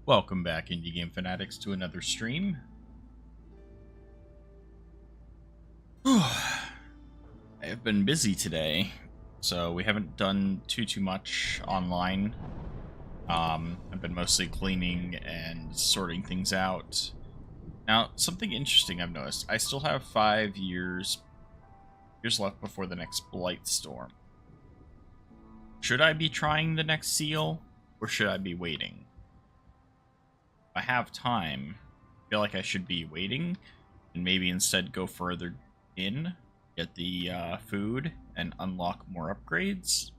Welcome back, Indie Game Fanatics, to another stream. I have been busy today, so we haven't done too much online. I've been mostly cleaning and sorting things out. Now, something interesting I've noticed. I still have 5 years left before the next blight storm. Should I be trying the next seal, or should I be waiting? If I have time, I feel like I should be waiting, and maybe instead go further in, get the food, and unlock more upgrades.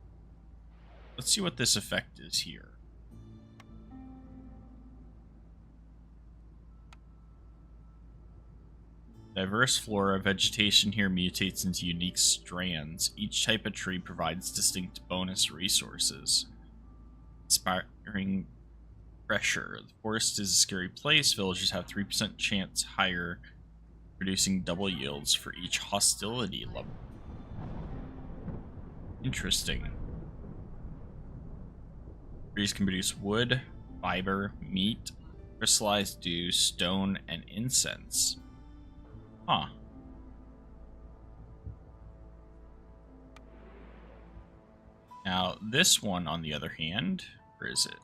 Let's see what this effect is here. Diverse flora. Vegetation here mutates into unique strands. Each type of tree provides distinct bonus resources. Inspiring pressure. The forest is a scary place. Villagers have 3% chance higher, producing double yields for each hostility level. Interesting. Trees can produce wood, fiber, meat, crystallized dew, stone, and incense. Huh. Now, this one, on the other hand, where is it?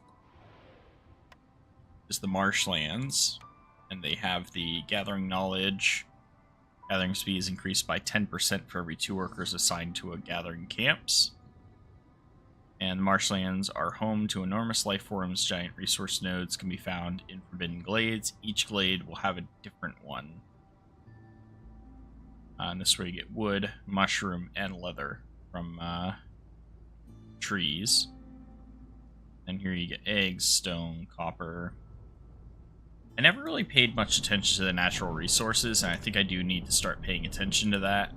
Is the marshlands, and they have the gathering knowledge. Gathering speed is increased by 10% for every 2 workers assigned to a gathering camps. And the marshlands are home to enormous life forms. Giant resource nodes can be found in forbidden glades. Each glade will have a different one. And this is where you get wood, mushroom, and leather from trees. And here you get eggs, stone, copper. I never really paid much attention to the natural resources, and I think I do need to start paying attention to that.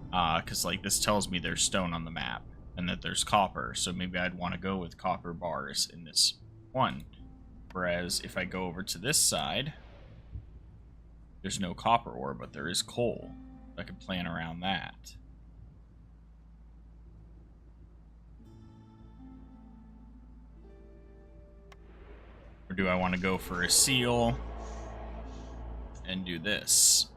Because like this tells me there's stone on the map, and that there's copper, so maybe I'd want to go with copper bars in this one. Whereas if I go over to this side, there's no copper ore, but there is coal. I could plan around that. Or do I want to go for a seal and do this?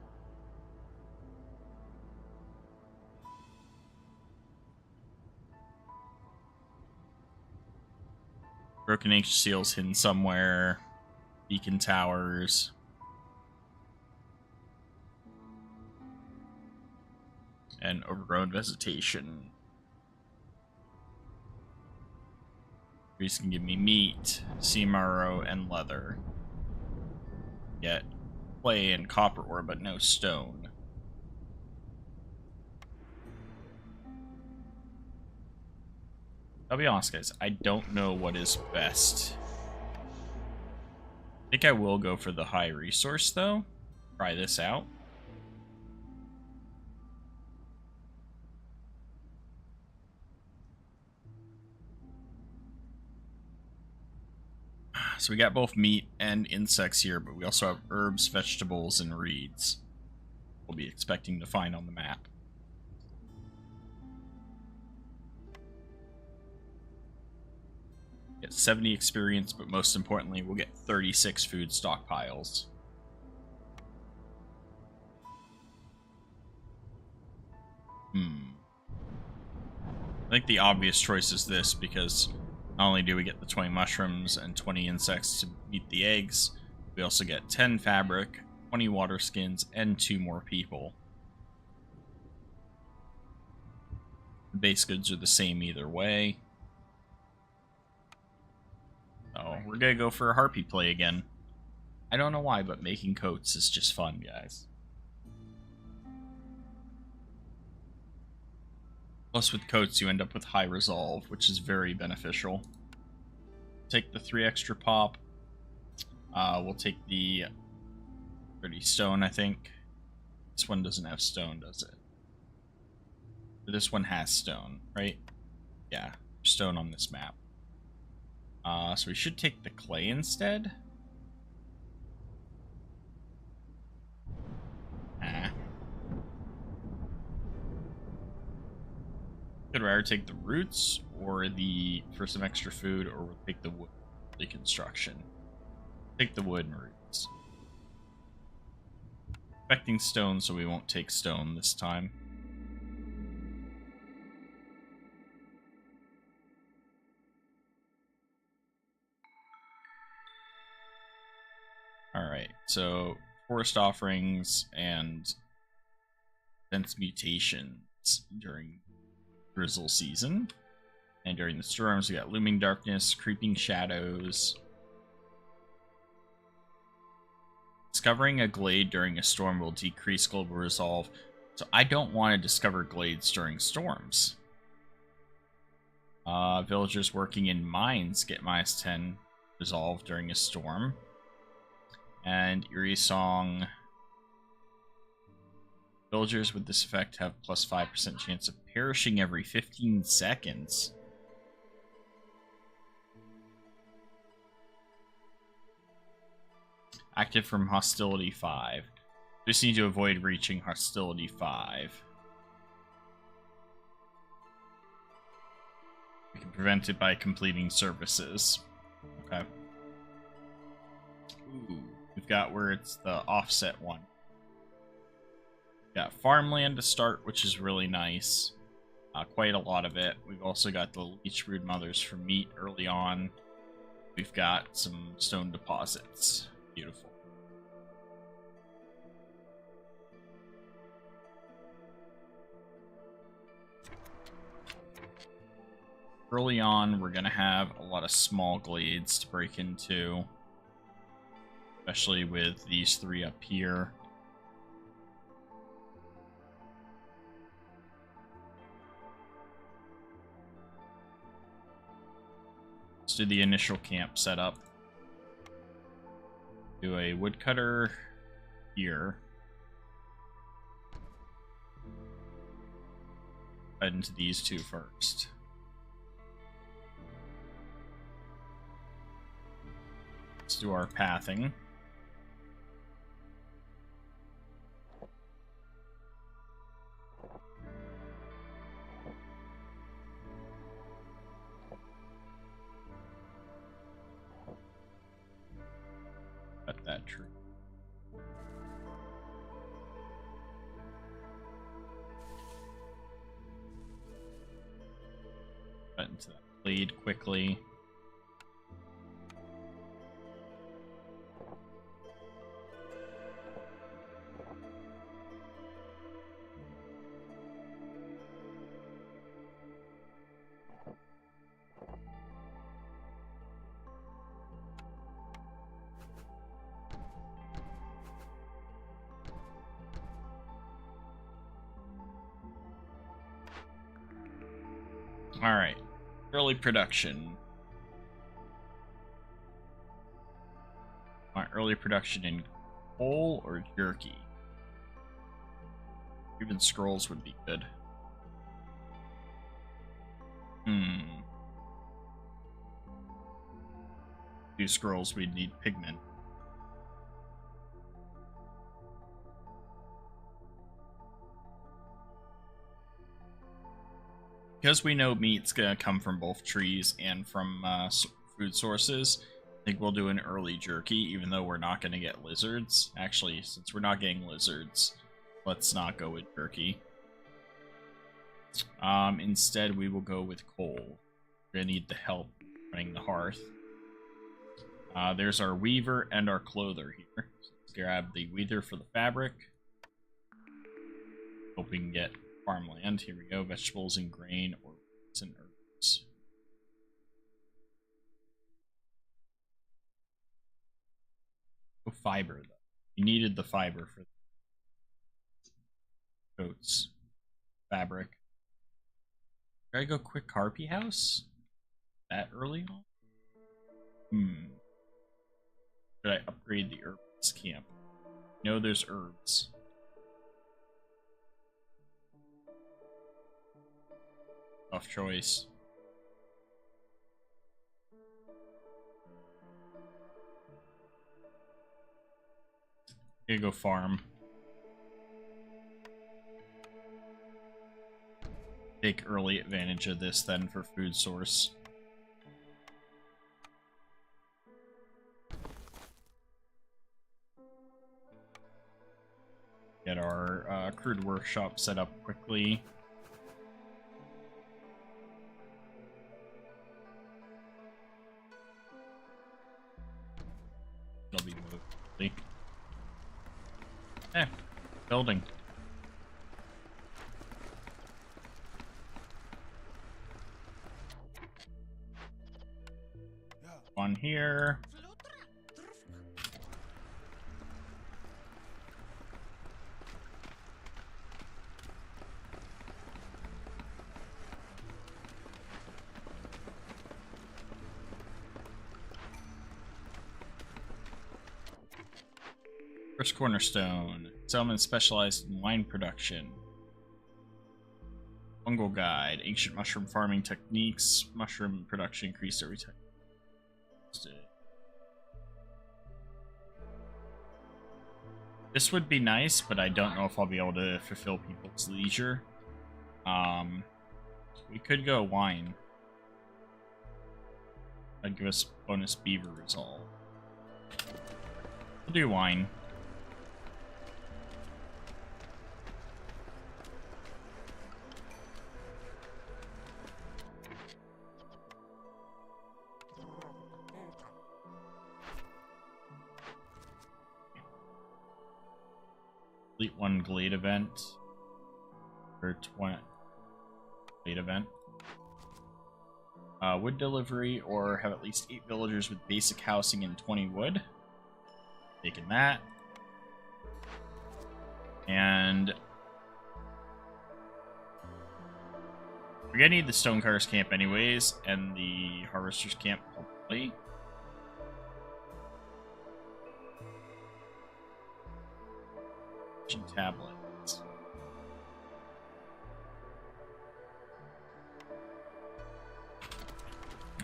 Broken ancient seals hidden somewhere. Beacon towers. And overgrown vegetation. Trees can give me meat, sea marrow, and leather. Get clay and copper ore, but no stone. I'll be honest, guys, I don't know what is best. I think I will go for the high resource, though. Try this out. So we got both meat and insects here, but we also have herbs, vegetables, and reeds. We'll be expecting to find on the map. Get 70 experience, but most importantly, we'll get 36 food stockpiles. I think the obvious choice is this, because not only do we get the 20 mushrooms and 20 insects to meet the eggs, we also get 10 fabric, 20 water skins, and 2 more people. The base goods are the same either way. So we're gonna go for a harpy play again. I don't know why, but making coats is just fun, guys. Plus, with coats, you end up with high resolve, which is very beneficial. Take the 3 extra pop. We'll take the 30 stone, I think. This one doesn't have stone, does it? This one has stone, right? Yeah, stone on this map. So we should take the clay instead. Could rather take the roots or for some extra food, or we'll take the wood reconstruction. Take the wood and roots. Expecting stone, so we won't take stone this time. Alright, so forest offerings and sense mutations during drizzle season. And during the storms, we got looming darkness, creeping shadows. Discovering a glade during a storm will decrease global resolve. So I don't want to discover glades during storms. Villagers working in mines get -10 resolve during a storm. And Eerie Song. Villagers with this effect have +5% chance of perishing every 15 seconds. Active from Hostility 5. Just need to avoid reaching Hostility 5. We can prevent it by completing services. Okay. Ooh, we've got where it's the offset one. Got farmland to start, which is really nice. Quite a lot of it. We've also got the leech brood mothers for meat early on. We've got some stone deposits. Beautiful. Early on, we're going to have a lot of small glades to break into. Especially with these three up here. Let's do the initial camp setup. Do a woodcutter here. Head into these two first. Let's do our pathing. Cut that tree. Cut into that blade quickly. Alright, early production. Want early production in coal or jerky? Even scrolls would be good. Do scrolls, we'd need pigment. Because we know meat's gonna come from both trees and from food sources, I think we'll do an early jerky, even though we're not gonna get lizards. Actually, since we're not getting lizards, let's not go with jerky. Instead, we will go with coal. We're gonna need the help running the hearth. There's our weaver and our clother here. So let's grab the weaver for the fabric. Hope we can get farmland. Here we go. Vegetables and grain or roots and herbs. Oh, fiber, though. You needed the fiber for the coats. Fabric. Should I go quick harpy house? That early on? Should I upgrade the herbs camp? No, there's herbs. Tough choice. Gonna go farm. Take early advantage of this then for food source. Get our crude workshop set up quickly. It'll be moved quickly. Building. One here. First cornerstone. Settlement specialized in wine production. Fungal guide. Ancient mushroom farming techniques. Mushroom production increased every time. This would be nice, but I don't know if I'll be able to fulfill people's leisure. We could go wine. That'd give us bonus beaver resolve. We'll do wine. Complete one Glade event. Or 20 Glade event. Wood delivery, or have at least 8 villagers with basic housing and 20 wood. Taking that. And we're gonna need the Stonecutters camp anyways, and the Harvesters camp probably. Tablets.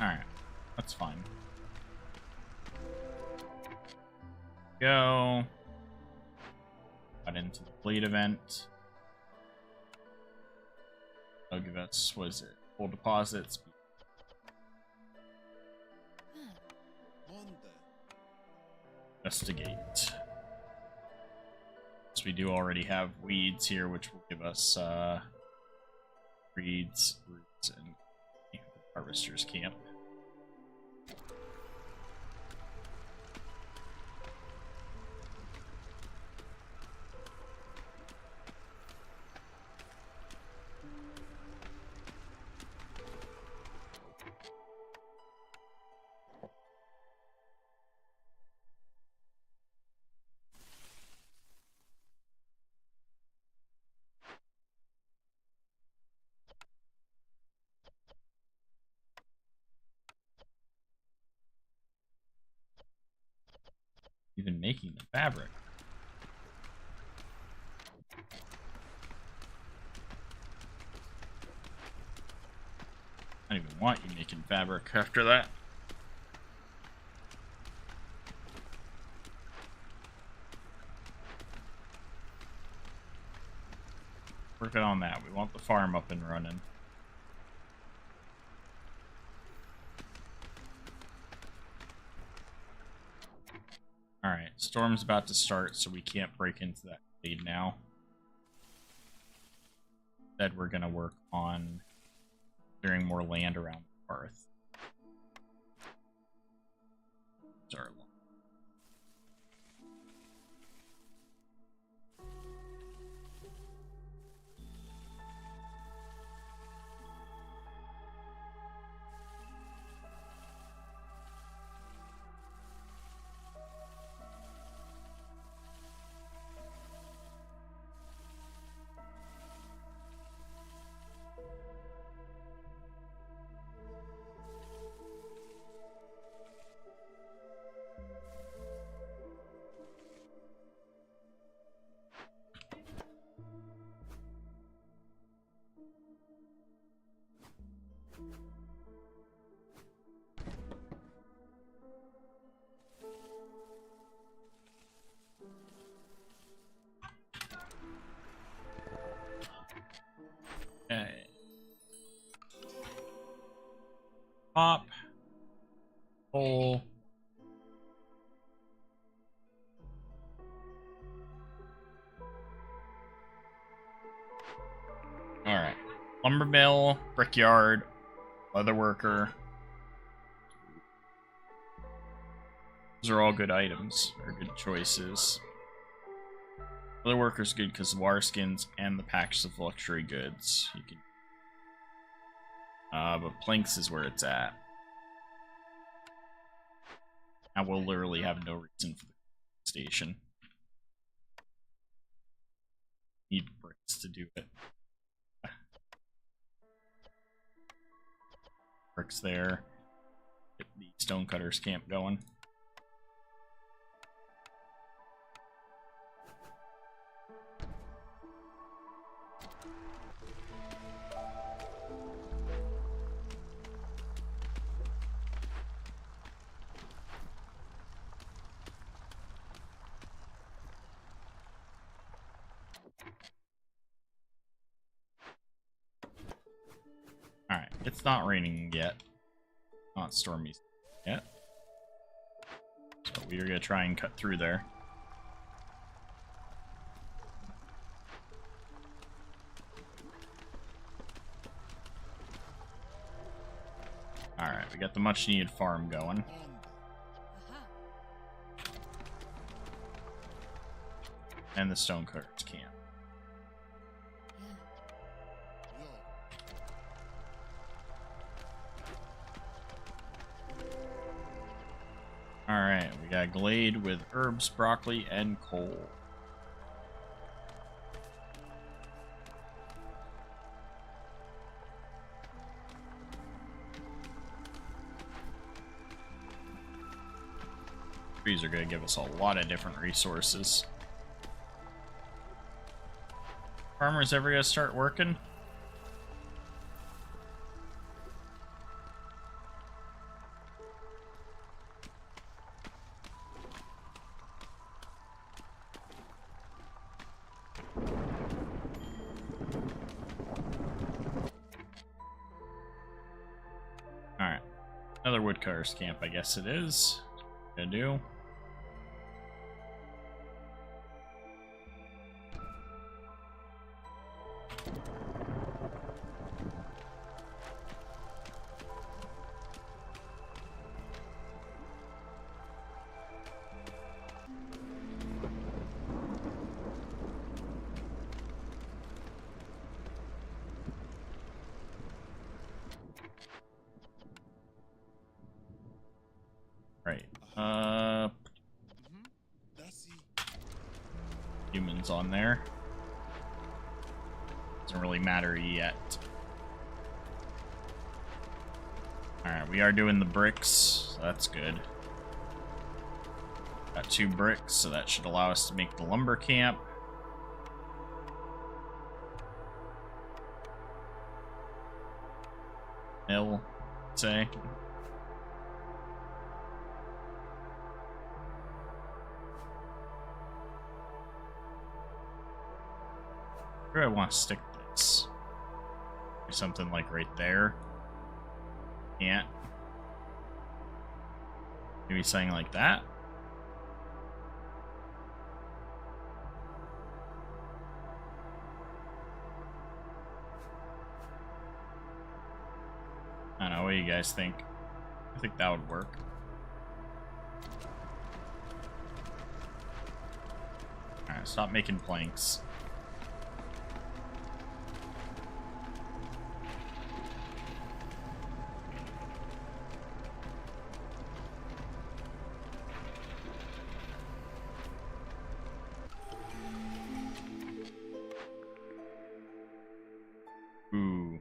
Alright, that's fine. Go. Got into the fleet event. They'll give us, what is it? Full deposits. Investigate. So we do already have weeds here, which will give us reeds, roots, and harvesters camp. Even making the fabric. I don't even want you making fabric after that. Working on that. We want the farm up and running. Alright, storm's about to start, so we can't break into that lead now. Instead, we're going to work on clearing more land around the hearth. Sorry. Okay. Pop. Pull. Lumber mill, brickyard, leather worker. Those are all good items, or good choices. Leather worker's good because the water skins and the packs of luxury goods. You can. But planks is where it's at. I will literally have no reason for the station. Need bricks to do it. Bricks there. Get the stonecutters camp going. Alright, it's not raining yet. Not stormy yet. So we are going to try and cut through there. Alright, we got the much needed farm going. And the stonecutters camp. Alright, we got a glade with herbs, broccoli, and coal. Trees are going to give us a lot of different resources. Farmers ever going to start working? Alright. Another woodcutter's camp, I guess it is. Gonna do. Right. Humans on there. Doesn't really matter yet. Alright, we are doing the bricks, so that's good. Got 2 bricks, so that should allow us to make the lumber camp. Mill, say. Where do I want to stick this? Do something like right there. Can't. Maybe something like that. I don't know, what do you guys think? I think that would work. Alright, stop making planks. Ooh.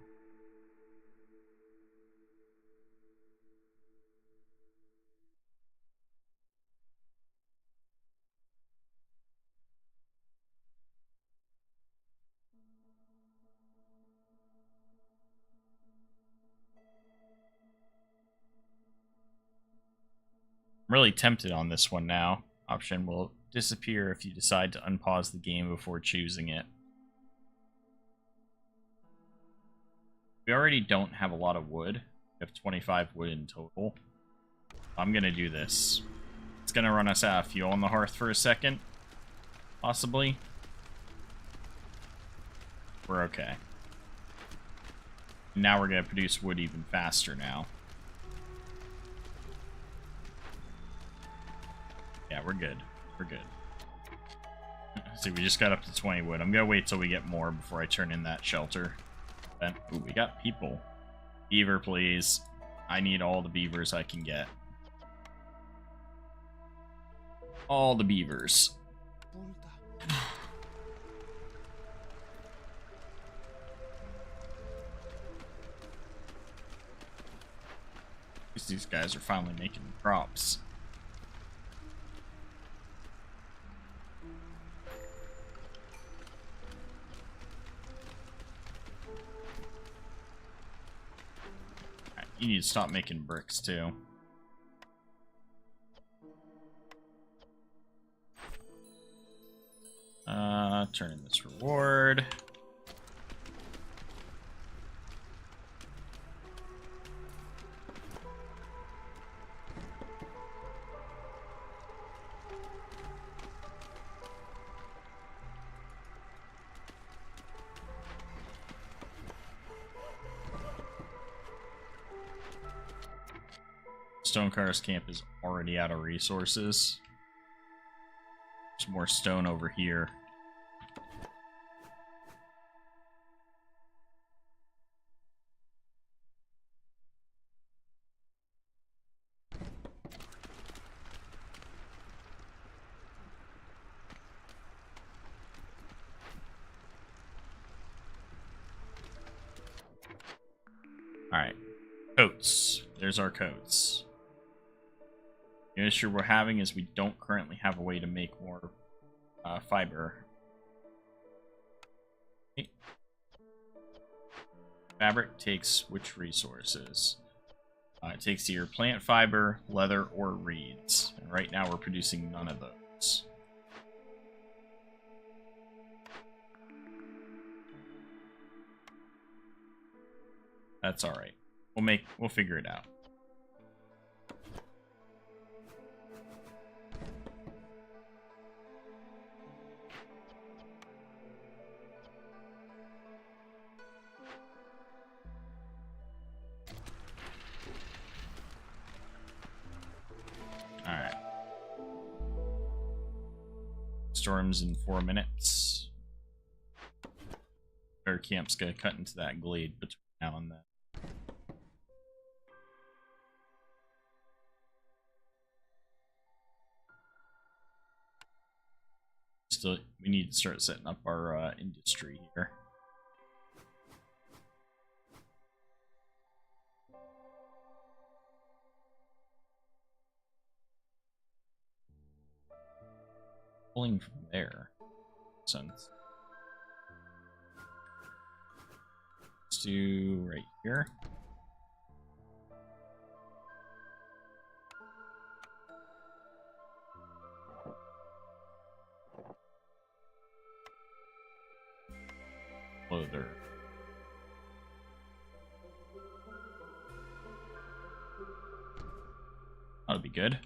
I'm really tempted on this one now. Option will disappear if you decide to unpause the game before choosing it. We already don't have a lot of wood. We have 25 wood in total. I'm gonna do this. It's gonna run us out of fuel on the hearth for a second. Possibly. We're okay. Now we're going to produce wood even faster now. Yeah, we're good. We're good. See, we just got up to 20 wood. I'm going to wait till we get more before I turn in that shelter. Then, ooh, we got people. Beaver, please. I need all the beavers I can get. All the beavers. These guys are finally making crops. Right, you need to stop making bricks too. Turn in this reward. Stonecar's camp is already out of resources. There's more stone over here. Alright. Coats. There's our coats. The issue we're having is we don't currently have a way to make more fiber. Okay. Fabric takes which resources? It takes either plant fiber, leather, or reeds. And right now we're producing none of those. That's alright. We'll figure it out. Alright. Storms in 4 minutes. Our camp's gonna cut into that glade between now and then. We need to start setting up our industry here. Pulling from there. Sense. Let's do right here. Leather. That'll be good.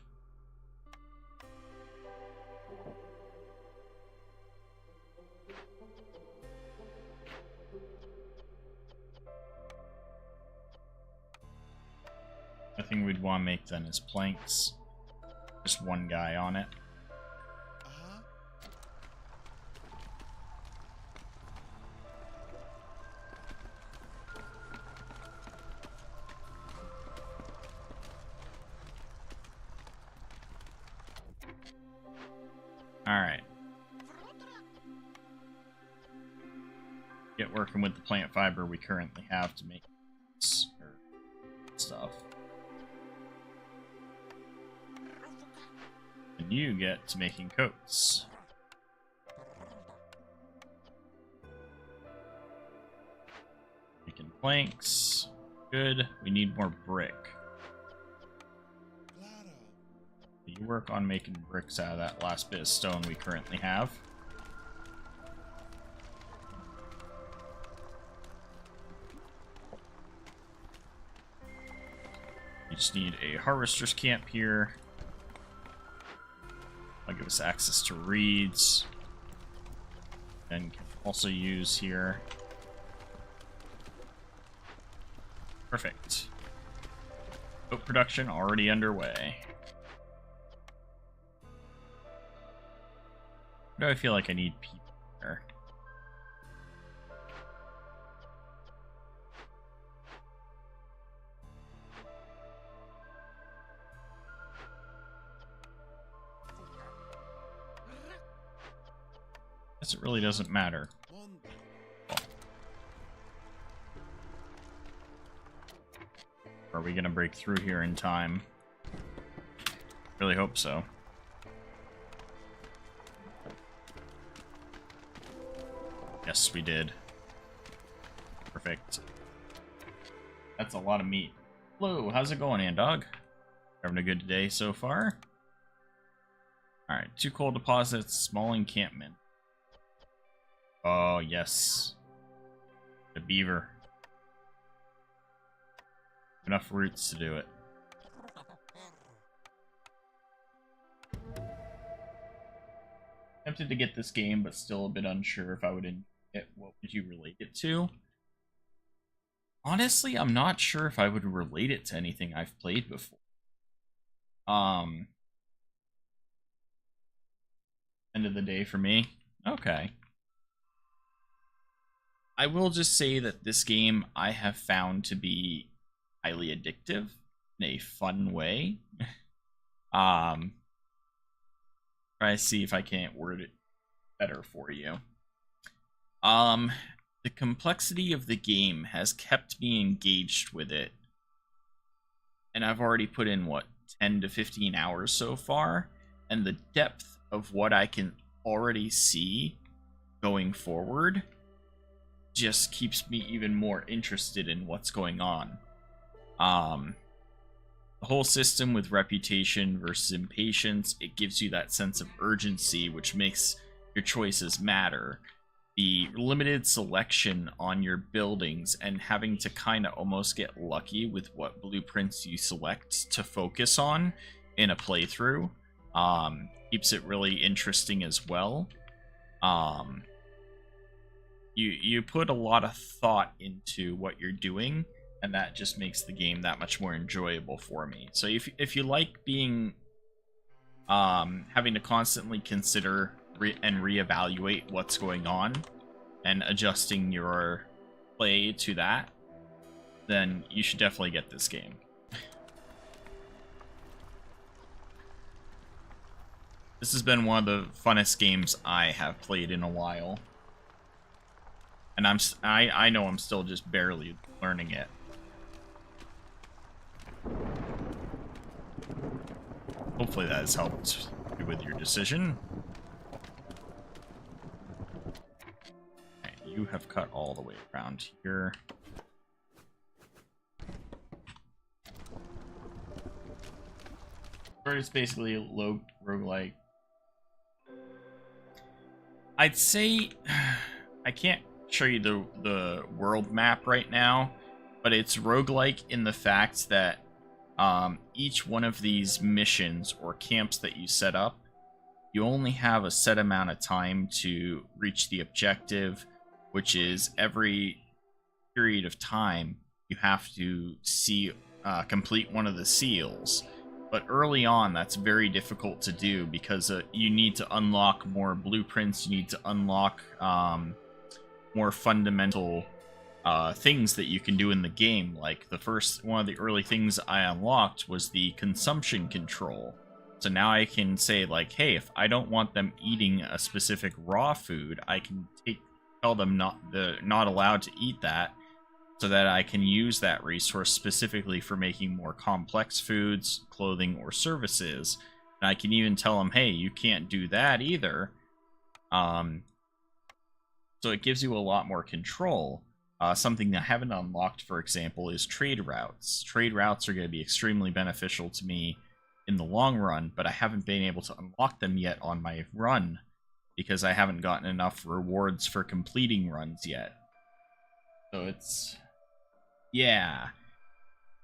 I think we'd want to make then is planks. Just one guy on it. Alright. Get working with the plant fiber we currently have to make stuff. And you get to making coats. Making planks. Good. We need more brick. You work on making bricks out of that last bit of stone we currently have. You just need a harvester's camp here. That'll give us access to reeds. And can also use here. Perfect. Boat production already underway. Why do I feel like I need people here? Guess it really doesn't matter. Are we gonna break through here in time? Really hope so. Yes, we did. Perfect. That's a lot of meat. Hello, how's it going, Andog? Having a good day so far? Alright, 2 coal deposits, small encampment. Oh, yes. The beaver. Enough roots to do it. Tempted to get this game, but still a bit unsure if I would enjoy it. What would you relate it to? Honestly, I'm not sure if I would relate it to anything I've played before. End of the day for me. Okay. I will just say that this game I have found to be highly addictive in a fun way. Try to see if I can't word it better for you. The complexity of the game has kept me engaged with it. And I've already put in, what, 10 to 15 hours so far? And the depth of what I can already see going forward just keeps me even more interested in what's going on. The whole system with reputation versus impatience, it gives you that sense of urgency, which makes your choices matter. The limited selection on your buildings and having to kind of almost get lucky with what blueprints you select to focus on in a playthrough keeps it really interesting as well. You put a lot of thought into what you're doing, and that just makes the game that much more enjoyable for me. So if you like being having to constantly consider and reevaluate what's going on and adjusting your play to that, then you should definitely get this game. This has been one of the funnest games I have played in a while. And I know I'm still just barely learning it. Hopefully that has helped you with your decision. Okay, you have cut all the way around here. Or it's basically a low roguelike. I'd say I can't show you the world map right now, but it's roguelike in the fact that each one of these missions or camps that you set up, you only have a set amount of time to reach the objective, which is every period of time you have to complete one of the seals. But early on, that's very difficult to do because you need to unlock more blueprints, you need to unlock more fundamental things that you can do in the game. Like one of the early things I unlocked was the consumption control. So now I can say, like, hey, if I don't want them eating a specific raw food, I can tell them they're not allowed to eat that, so that I can use that resource specifically for making more complex foods, clothing, or services. And I can even tell them, hey, you can't do that either. So it gives you a lot more control. Something that I haven't unlocked, for example, is trade routes. Trade routes are going to be extremely beneficial to me in the long run, but I haven't been able to unlock them yet on my run because I haven't gotten enough rewards for completing runs yet. So it's... yeah.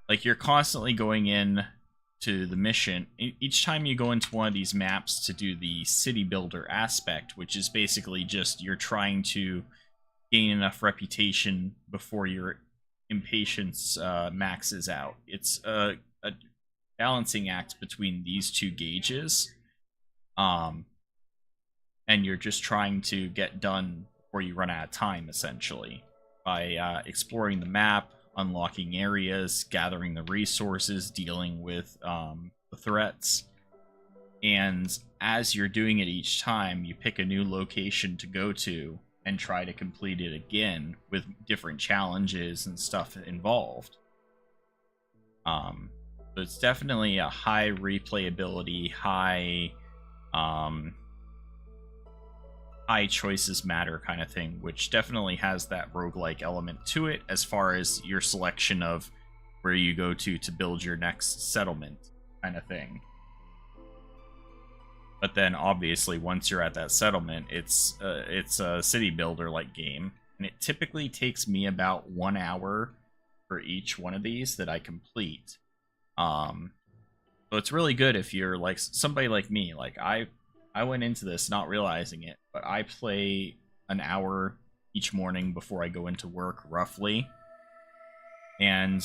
Like, you're constantly going in to the mission. Each time you go into one of these maps to do the city builder aspect, which is basically just you're trying to gain enough reputation before you're impatience maxes out. It's a balancing act between these two gauges, and you're just trying to get done before you run out of time, essentially, by exploring the map, unlocking areas, gathering the resources, dealing with the threats. And as you're doing it each time, you pick a new location to go to and try to complete it again with different challenges and stuff involved. So it's definitely a high replayability, high choices matter kind of thing, which definitely has that roguelike element to it as far as your selection of where you go to build your next settlement kind of thing. But then obviously once you're at that settlement, it's a city builder like game, and it typically takes me about 1 hour for each one of these that I complete. So it's really good if you're like somebody like me. Like I went into this not realizing it, but I play an hour each morning before I go into work, roughly. And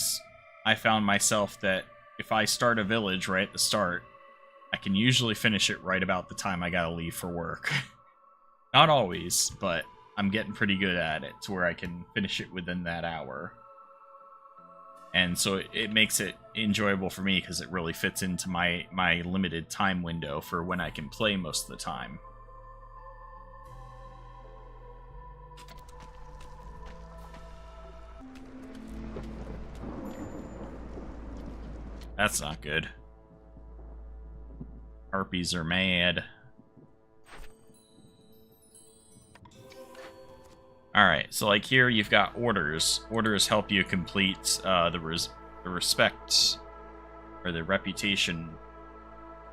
I found myself that if I start a village right at the start, I can usually finish it right about the time I gotta leave for work. Not always, but I'm getting pretty good at it to where I can finish it within that hour. And so it makes it enjoyable for me because it really fits into my limited time window for when I can play most of the time. That's not good. Harpies are mad. Alright, so like here you've got orders. Orders help you complete the respect or the reputation.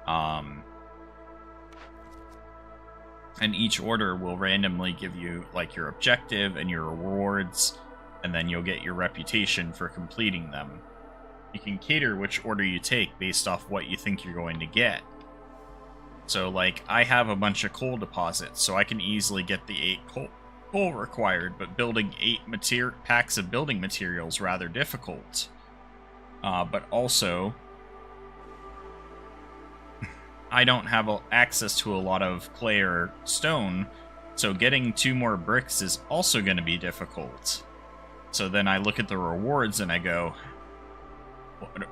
And each order will randomly give you like your objective and your rewards, and then you'll get your reputation for completing them. You can cater which order you take based off what you think you're going to get. So like I have a bunch of coal deposits, so I can easily get the 8 coal required, but building 8 packs of building materials rather difficult. But also, I don't have access to a lot of clay or stone, so getting 2 more bricks is also going to be difficult. So then I look at the rewards and I go,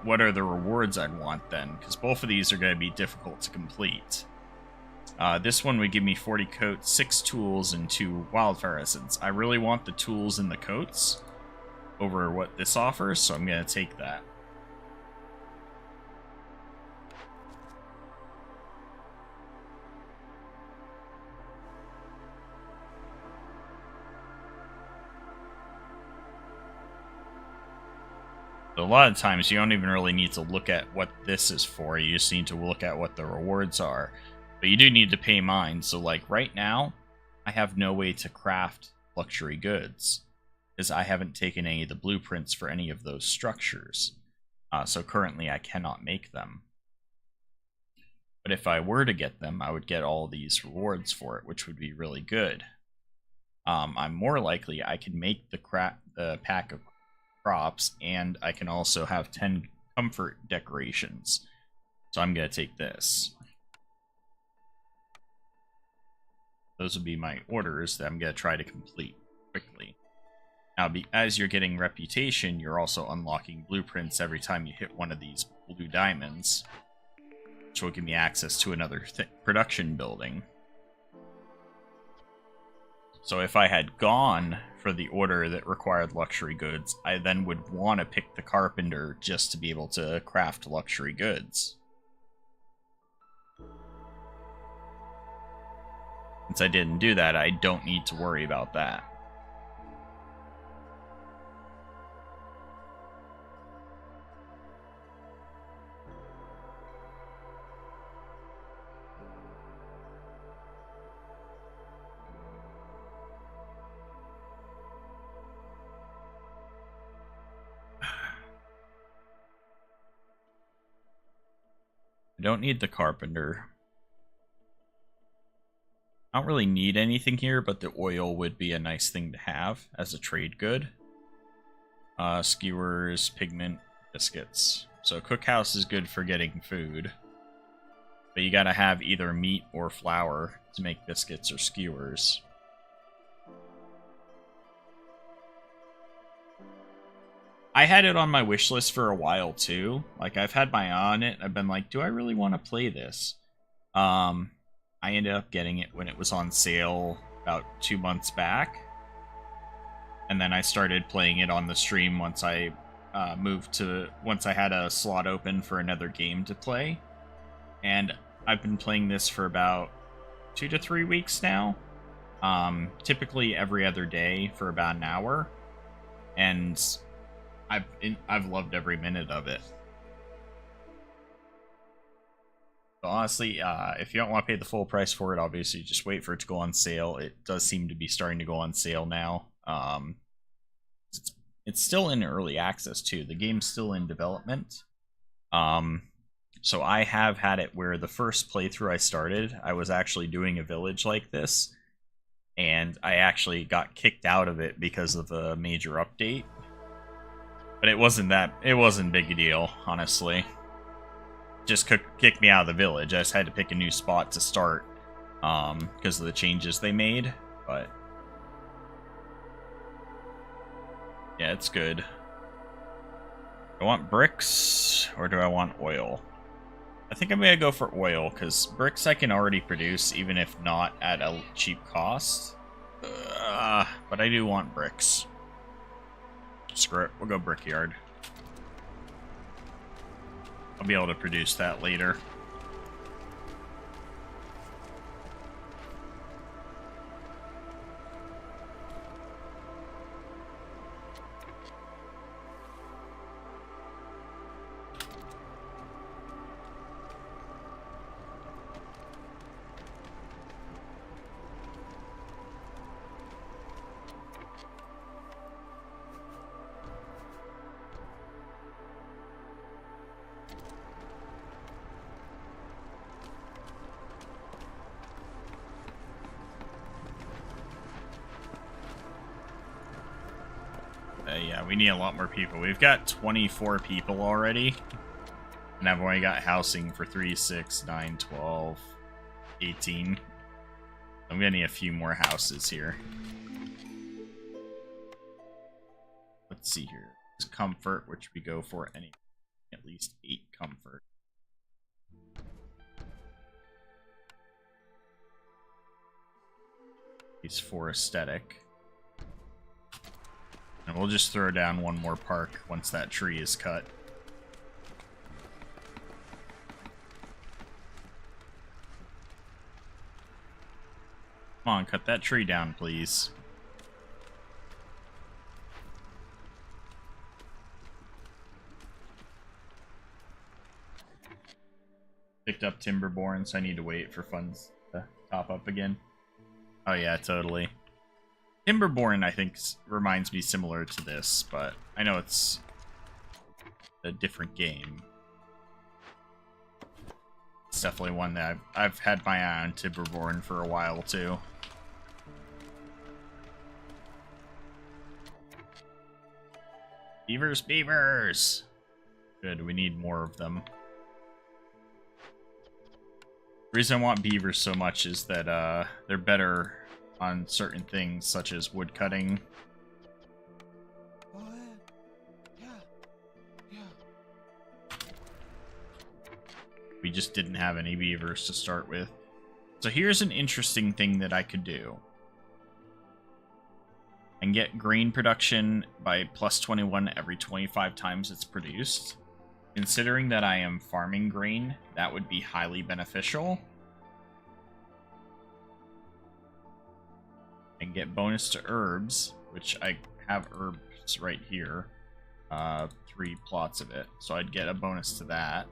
what are the rewards I'd want then? Because both of these are going to be difficult to complete. This one would give me 40 coats, 6 tools, and 2 wildfire essence. I really want the tools and the coats over what this offers, so I'm going to take that. So a lot of times you don't even really need to look at what this is for, you just need to look at what the rewards are. But you do need to pay mine, so like right now, I have no way to craft luxury goods, because I haven't taken any of the blueprints for any of those structures. So currently I cannot make them. But if I were to get them, I would get all these rewards for it, which would be really good. I'm more likely I can make the pack of crops, and I can also have 10 comfort decorations. So I'm going to take this. Those would be my orders that I'm going to try to complete quickly. Now, as you're getting reputation, you're also unlocking blueprints every time you hit one of these blue diamonds, which will give me access to another production building. So if I had gone for the order that required luxury goods, I then would want to pick the carpenter just to be able to craft luxury goods. Since I didn't do that, I don't need to worry about that. I don't need the carpenter. I don't really need anything here, but the oil would be a nice thing to have as a trade good. skewers, pigment, biscuits. So cookhouse is good for getting food. But you gotta have either meat or flour to make biscuits or skewers. I had it on my wish list for a while too. Like, I've had my eye on it. I've been like, do I really want to play this? I ended up getting it when it was on sale about 2 months back. And then I started playing it on the stream once I once I had a slot open for another game to play. And I've been playing this for about 2 to 3 weeks now. Typically every other day for about an hour. And I've loved every minute of it. So honestly, if you don't want to pay the full price for it, obviously just wait for it to go on sale. It does seem to be starting to go on sale now. It's still in early access too. The game's still in development. So I have had it where the first playthrough I started, I was actually doing a village like this, and I actually got kicked out of it because of a major update. But it wasn't big a deal, honestly. Just kicked me out of the village. I just had to pick a new spot to start because of the changes they made. But yeah, it's good. Do I want bricks or do I want oil? I think I'm gonna go for oil because bricks I can already produce, even if not at a cheap cost. But I do want bricks. Screw it, we'll go brickyard. I'll be able to produce that later. Yeah, we need a lot more people. We've got 24 people already. And I've only got housing for 3, 6, 9, 12, 18. I'm gonna need a few more houses here. Let's see here. There's comfort, which we go for at least 8 comfort. He's 4 aesthetic. And we'll just throw down one more park once that tree is cut. Come on, cut that tree down, please. Picked up Timberborn, so I need to wait for funds to top up again. Oh yeah, totally. Timberborn, I think, reminds me similar to this, but I know it's a different game. It's definitely one that I've had my eye on Timberborn for a while, too. Beavers, beavers! Good, we need more of them. The reason I want beavers so much is that they're better on certain things, such as wood cutting. We just didn't have any beavers to start with. So here's an interesting thing that I could do. I can get grain production by plus 21 every 25 times it's produced. Considering that I am farming grain, that would be highly beneficial. And get bonus to herbs, which I have herbs right here. 3 plots of it, so I'd get a bonus to that.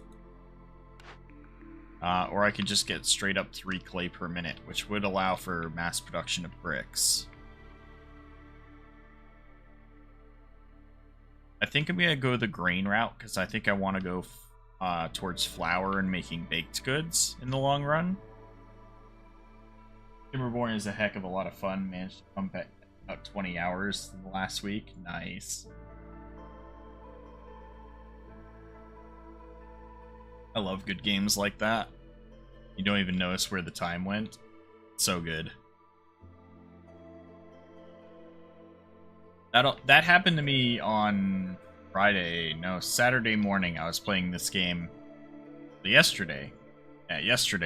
Or I could just get straight up 3 clay per minute, which would allow for mass production of bricks. I think I'm gonna go the grain route, because I think I want to go towards flour and making baked goods in the long run. Timberborn is a heck of a lot of fun. Managed to pump at about 20 hours in the last week. Nice. I love good games like that. You don't even notice where the time went. So good. That happened to me on Saturday morning. I was playing this game. Yesterday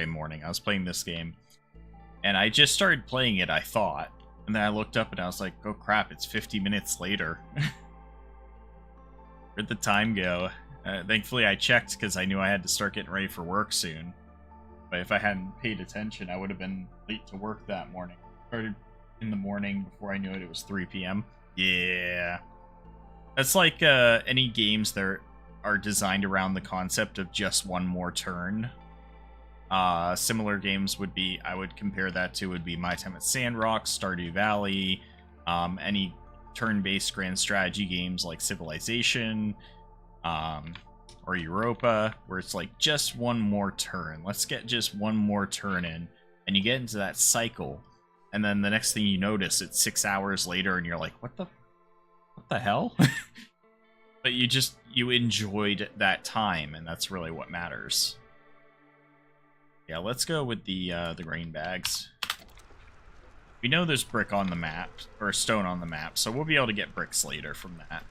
morning I was playing this game, and I just started playing it, I thought, and then I looked up and I was like, oh crap, it's 50 minutes later. Where'd the time go? Thankfully I checked because I knew I had to start getting ready for work soon. But if I hadn't paid attention, I would have been late to work that morning. Started in the morning. Before I knew it, it was 3 p.m. Yeah. That's like any games that are designed around the concept of just one more turn. Similar games would be, I would compare that to, would be My Time at Sandrock, Stardew Valley, any turn-based grand strategy games like Civilization, or Europa, where it's like just one more turn. Let's get just one more turn in, and you get into that cycle, and then the next thing you notice, it's 6 hours later, and you're like, what the hell? But you enjoyed that time, and that's really what matters. Yeah, let's go with the grain bags. We know there's brick on the map, or stone on the map, so we'll be able to get bricks later from that.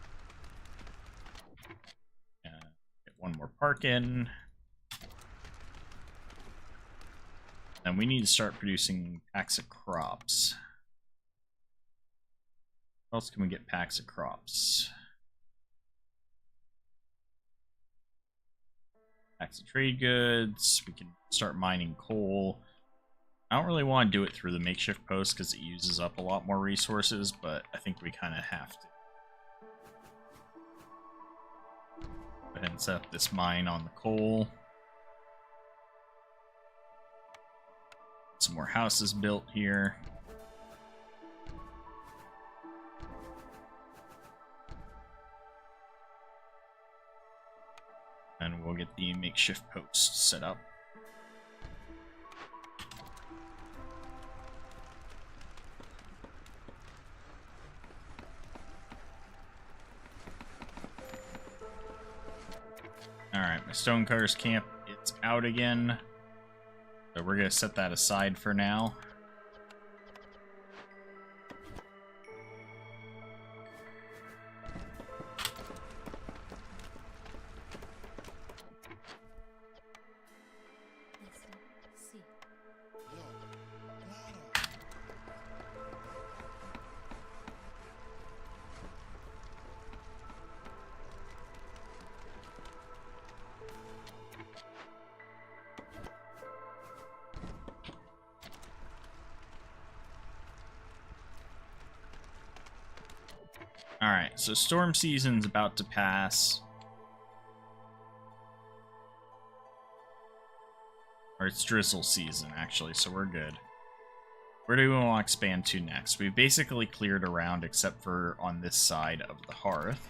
Get one more park in. And we need to start producing packs of crops. What else can we get packs of crops? Packs of trade goods. We can start mining coal. I don't really want to do it through the makeshift post because it uses up a lot more resources, but I think we kind of have to. Go ahead and set up this mine on the coal. Some more houses built here. And we'll get the makeshift post set up. Alright, my stonecutter's camp, it's out again. So we're going to set that aside for now. Alright, so storm season's about to pass. Or it's drizzle season, actually, so we're good. Where do we want to expand to next? We've basically cleared around except for on this side of the hearth.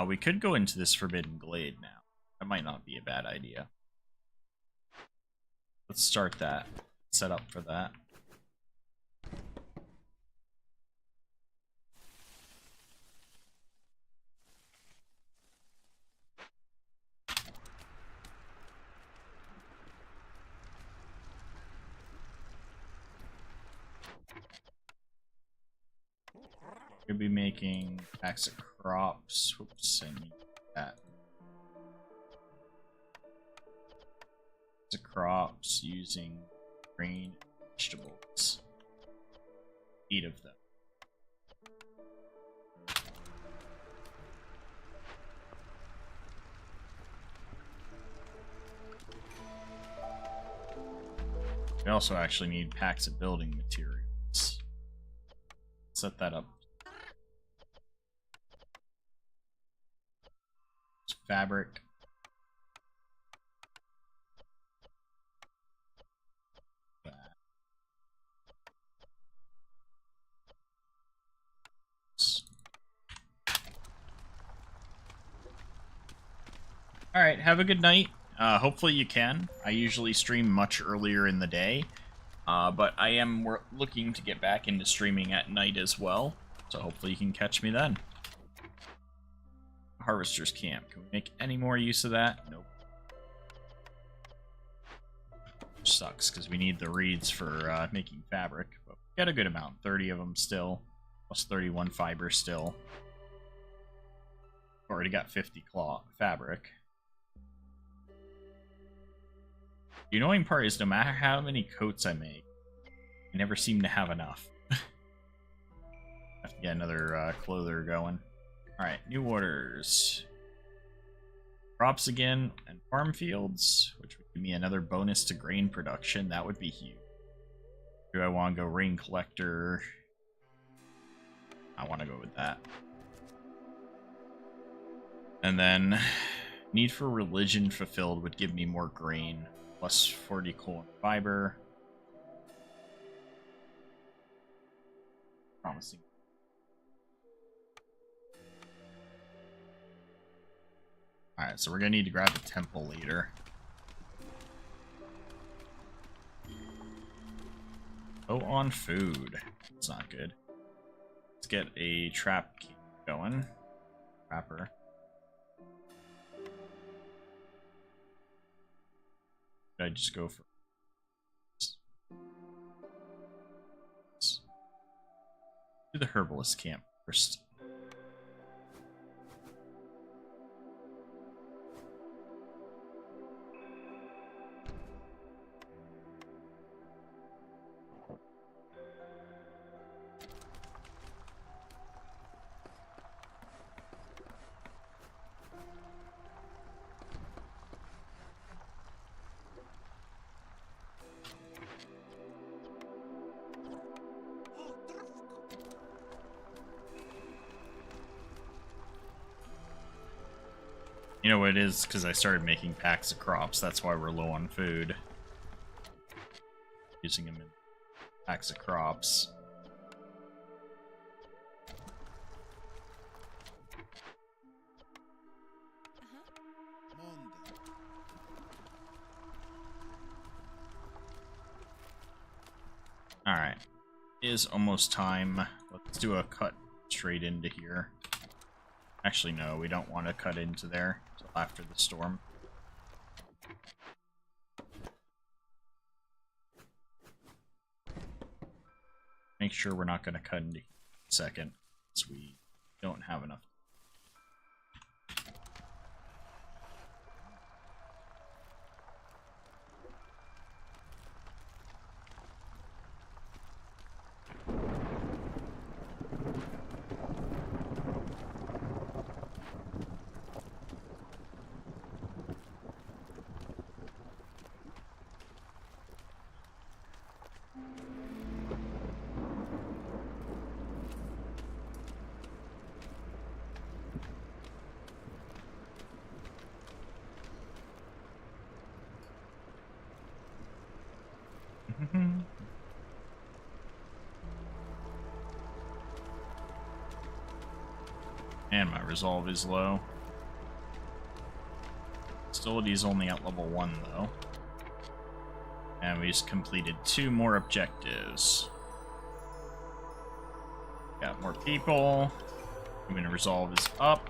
We could go into this forbidden glade now. That might not be a bad idea. Let's start that. Set up for that. Could be making packs of crops. Whoops, I need that. Packs of crops using green vegetables. 8 of them. We also actually need packs of building materials. Set that up. Fabric. Alright, have a good night. Hopefully you can. I usually stream much earlier in the day, but I am looking to get back into streaming at night as well, so hopefully you can catch me then. Harvester's camp. Can we make any more use of that? Nope. Which sucks, because we need the reeds for making fabric. But we got a good amount, 30 of them still, plus 31 fiber still. Already got 50 cloth fabric. The annoying part is no matter how many coats I make, I never seem to have enough. Have to get another clother going. Alright, new orders. Crops again, and farm fields, which would give me another bonus to grain production. That would be huge. Do I want to go rain collector? I want to go with that. And then, need for religion fulfilled would give me more grain, plus 40 coal and fiber. Promising. Alright, so we're gonna need to grab the temple leader. Oh, on food. It's not good. Let's get a trap going. Trapper. Should I just go for... do the herbalist camp first. You know what it is? Because I started making packs of crops. That's why we're low on food. Using them in packs of crops. Alright. It is almost time. Let's do a cut straight into here. Actually, no, we don't want to cut into there until after the storm. Make sure we're not going to cut into here in a second, since we don't have enough. And my resolve is low. Hostility is only at level 1 though. And we just completed 2 more objectives. Got more people. Human resolve is up.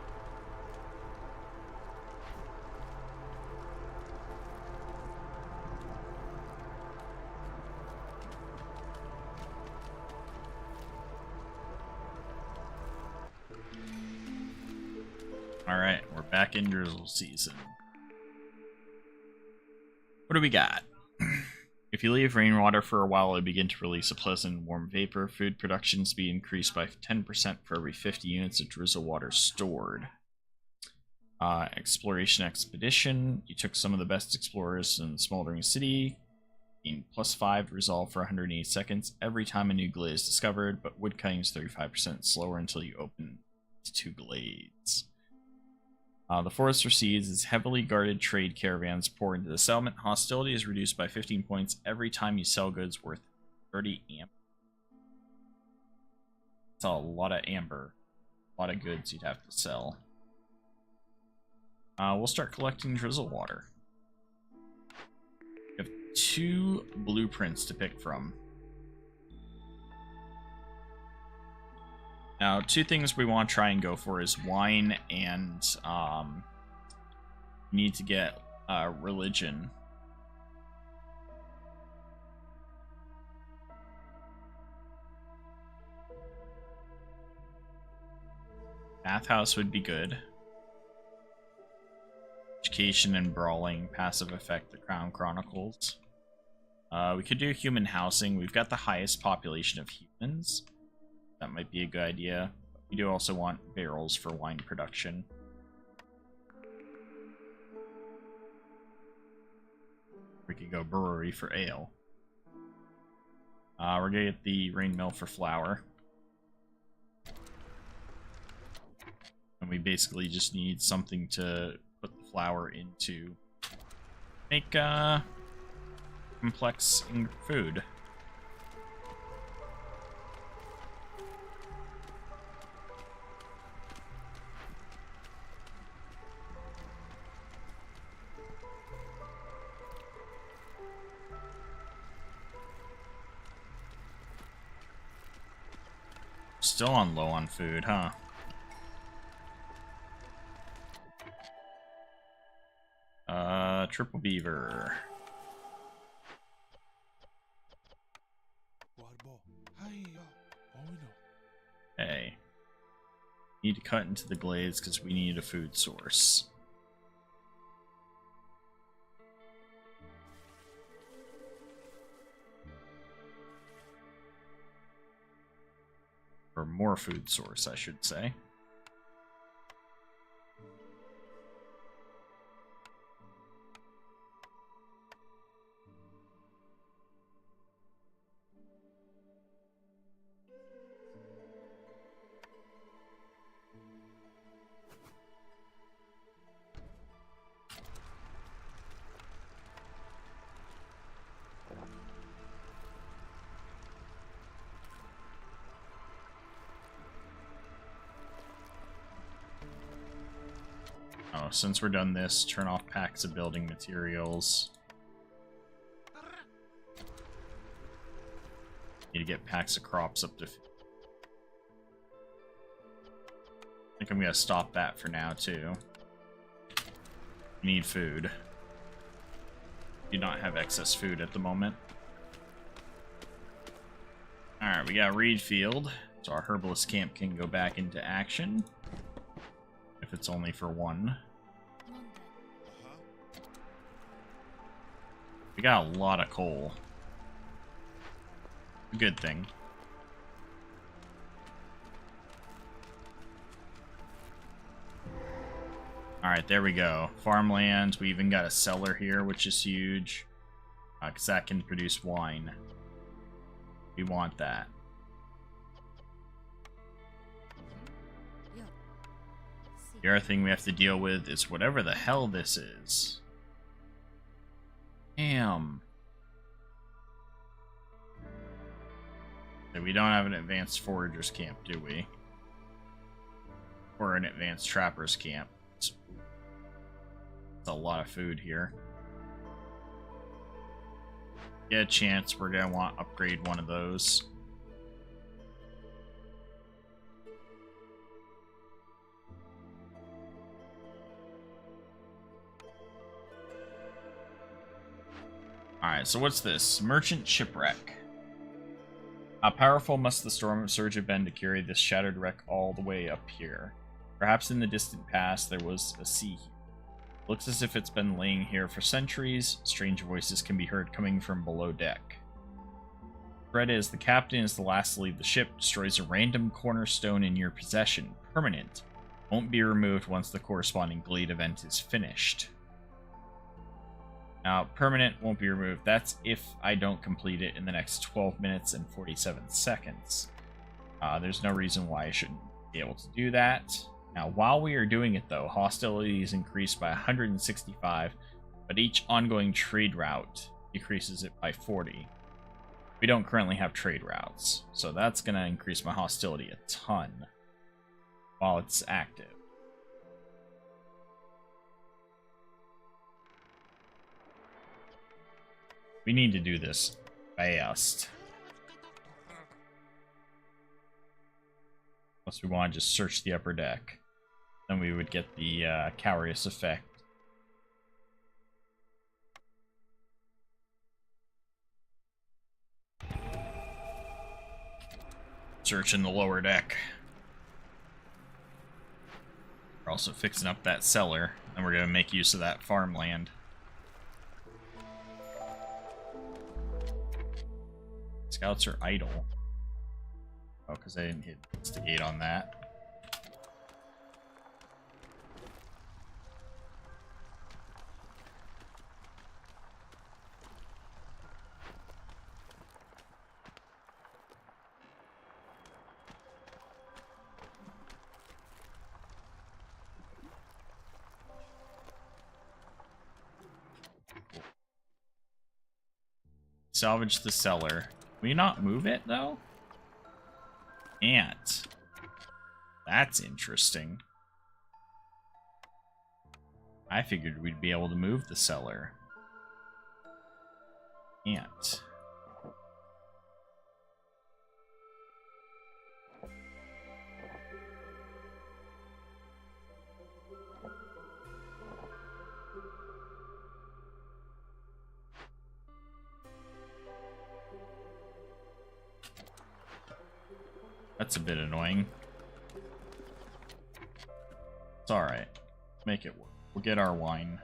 Alright, we're back in drizzle season. What do we got? If you leave rainwater for a while, it'll begin to release a pleasant warm vapor. Food production speed increased by 10% for every 50 units of drizzle water stored. Exploration expedition. You took some of the best explorers in the Smoldering City. Gained +5 resolve for 180 seconds every time a new glade is discovered, but woodcutting is 35% slower until you open 2 glades. The forest recedes as heavily guarded trade caravans pour into the settlement. Hostility is reduced by 15 points every time you sell goods worth 30 amber. That's a lot of amber. A lot of goods you'd have to sell. We'll start collecting drizzle water. We have 2 blueprints to pick from. Now, 2 things we want to try and go for is wine and need to get religion. Bathhouse would be good. Education and Brawling, passive effect, the Crown Chronicles. We could do human housing. We've got the highest population of humans. That might be a good idea. But we do also want barrels for wine production. We could go brewery for ale. We're gonna get the rain mill for flour. And we basically just need something to put the flour into. Make complex food. Still on low on food, huh? Triple beaver. Hey. Need to cut into the glades because we need a food source. Or more food source, I should say. Oh, since we're done this, turn off packs of building materials. Need to get packs of crops up to... I think I'm gonna stop that for now, too. Need food. Do not have excess food at the moment. Alright, we got Reed Field, so our herbalist camp can go back into action. If it's only for one. We got a lot of coal. Good thing. Alright, there we go. Farmland. We even got a cellar here, which is huge. Because that can produce wine. We want that. The other thing we have to deal with is whatever the hell this is. Damn. We don't have an advanced foragers camp, do we? Or an advanced trappers camp. It's a lot of food here. Get a chance, we're gonna want to upgrade one of those. Alright, so what's this? Merchant Shipwreck. How powerful must the storm surge have been to carry this shattered wreck all the way up here? Perhaps in the distant past there was a sea here. Looks as if it's been laying here for centuries. Strange voices can be heard coming from below deck. Threat is the captain is the last to leave the ship, destroys a random cornerstone in your possession. Permanent. Won't be removed once the corresponding Glade event is finished. Now, permanent won't be removed. That's if I don't complete it in the next 12 minutes and 47 seconds. There's no reason why I shouldn't be able to do that. Now, while we are doing it, though, hostility is increased by 165, but each ongoing trade route decreases it by 40. We don't currently have trade routes, so that's going to increase my hostility a ton while it's active. We need to do this fast. Unless we want to just search the upper deck. Then we would get the cowardice effect. Search in the lower deck. We're also fixing up that cellar, and we're going to make use of that farmland. Scouts are idle. Oh, because I didn't hit instigate on that. Salvage the cellar. Can we not move it, though? Can't. That's interesting. I figured we'd be able to move the cellar. Can't. That's a bit annoying. It's alright. Make it work. We'll get our wine.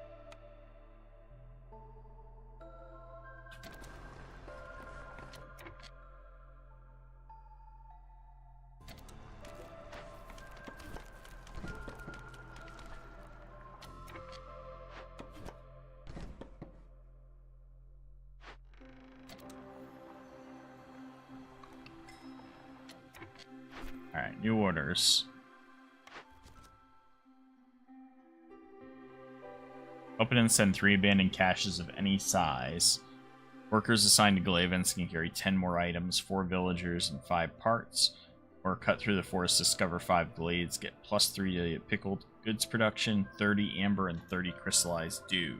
Alright, new orders. Open and send 3 abandoned caches of any size. Workers assigned to Glavens can carry 10 more items, 4 villagers, and 5 parts. Or cut through the forest, discover 5 glades, get +3 to pickled goods production, 30 amber, and 30 crystallized dew.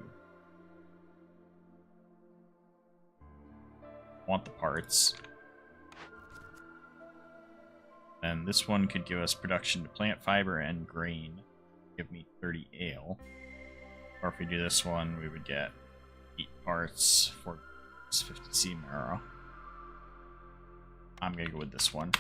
Want the parts. And this one could give us production to plant fiber and grain. Give me 30 ale. Or if we do this one, we would get 8 parts for 50 sea marrow. I'm gonna go with this one.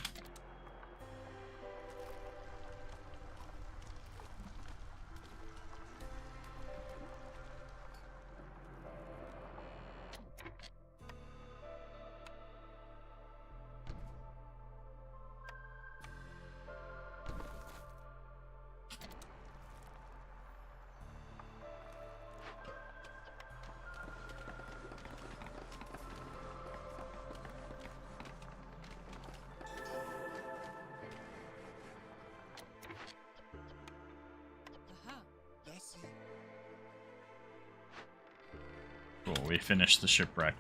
Cool, we finished the shipwreck.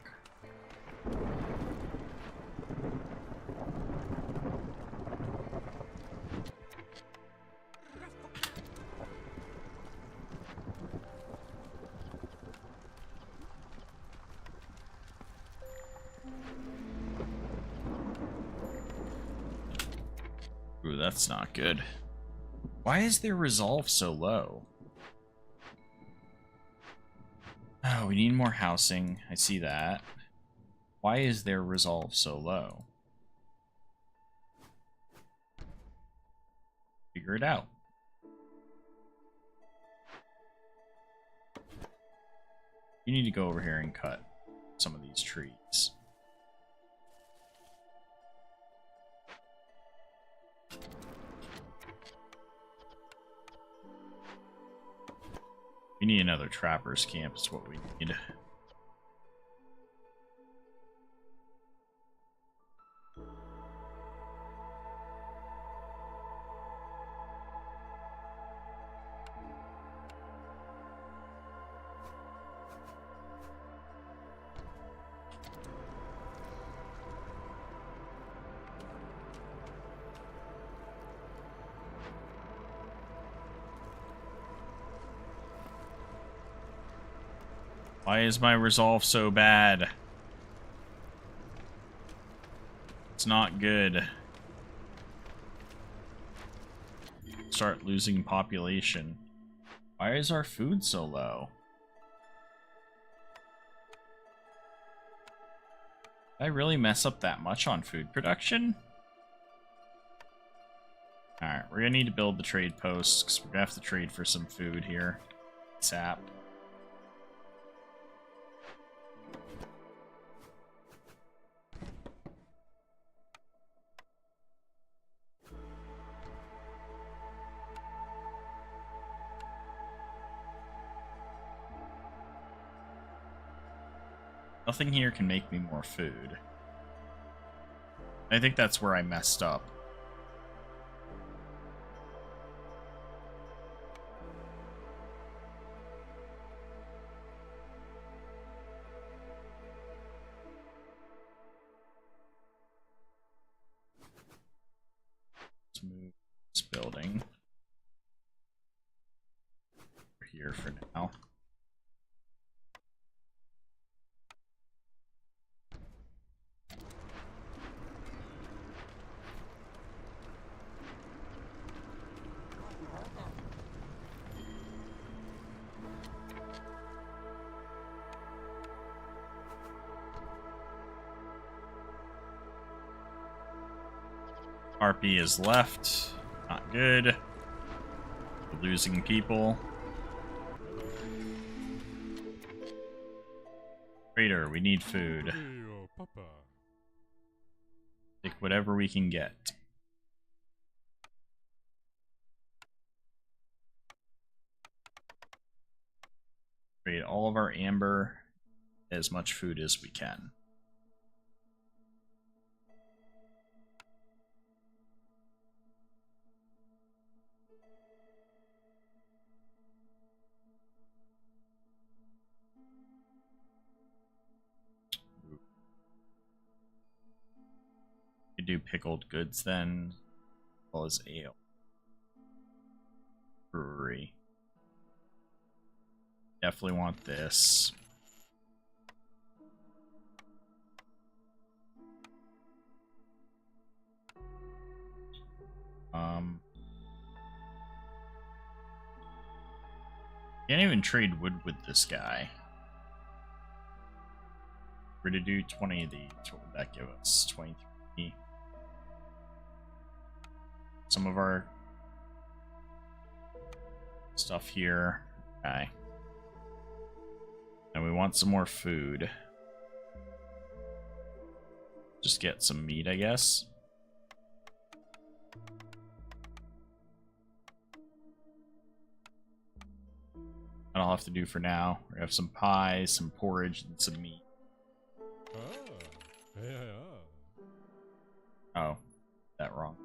Ooh, that's not good. Why is their resolve so low? Oh, we need more housing. I see that. Why is their resolve so low? Figure it out. You need to go over here and cut some of these trees. We need another trapper's camp is what we need. Why is my resolve so bad? It's not good. Start losing population. Why is our food so low? Did I really mess up that much on food production? Alright, we're gonna need to build the trade posts because we're gonna have to trade for some food here. Sap. Nothing here can make me more food. I think that's where I messed up. Let's move this building over here for now. Harpy is left. Not good. We're losing people. Trader, we need food. Take whatever we can get. Trade all of our amber, as much food as we can. Do pickled goods then, as well as ale. Brewery. Definitely want this. Can't even trade wood with this guy. We're to do 20 of these. What would that give us? 23. Some of our stuff here. Okay. And we want some more food. Just get some meat, I guess. And I'll have to do for now. We have some pie, some porridge, and some meat. Oh, that wrong.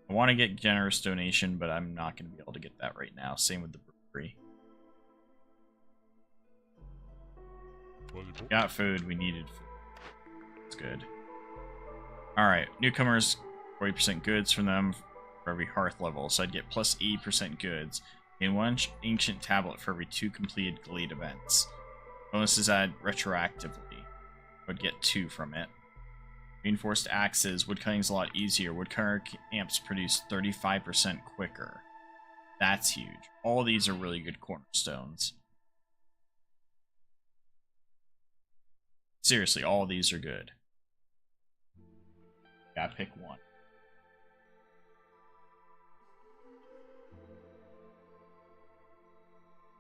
I want to get generous donation, but I'm not going to be able to get that right now. Same with the brewery. We got food. We needed food. It's good. Alright, newcomers, 40% goods from them for every hearth level. So I'd get plus 80% goods. And one ancient tablet for every 2 completed Glade events. Bonuses add retroactively. Would get 2 from it. Reinforced axes. Woodcutting's a lot easier. Woodcutter camps produce 35% quicker. That's huge. All these are really good cornerstones. Seriously, all of these are good. Gotta pick one.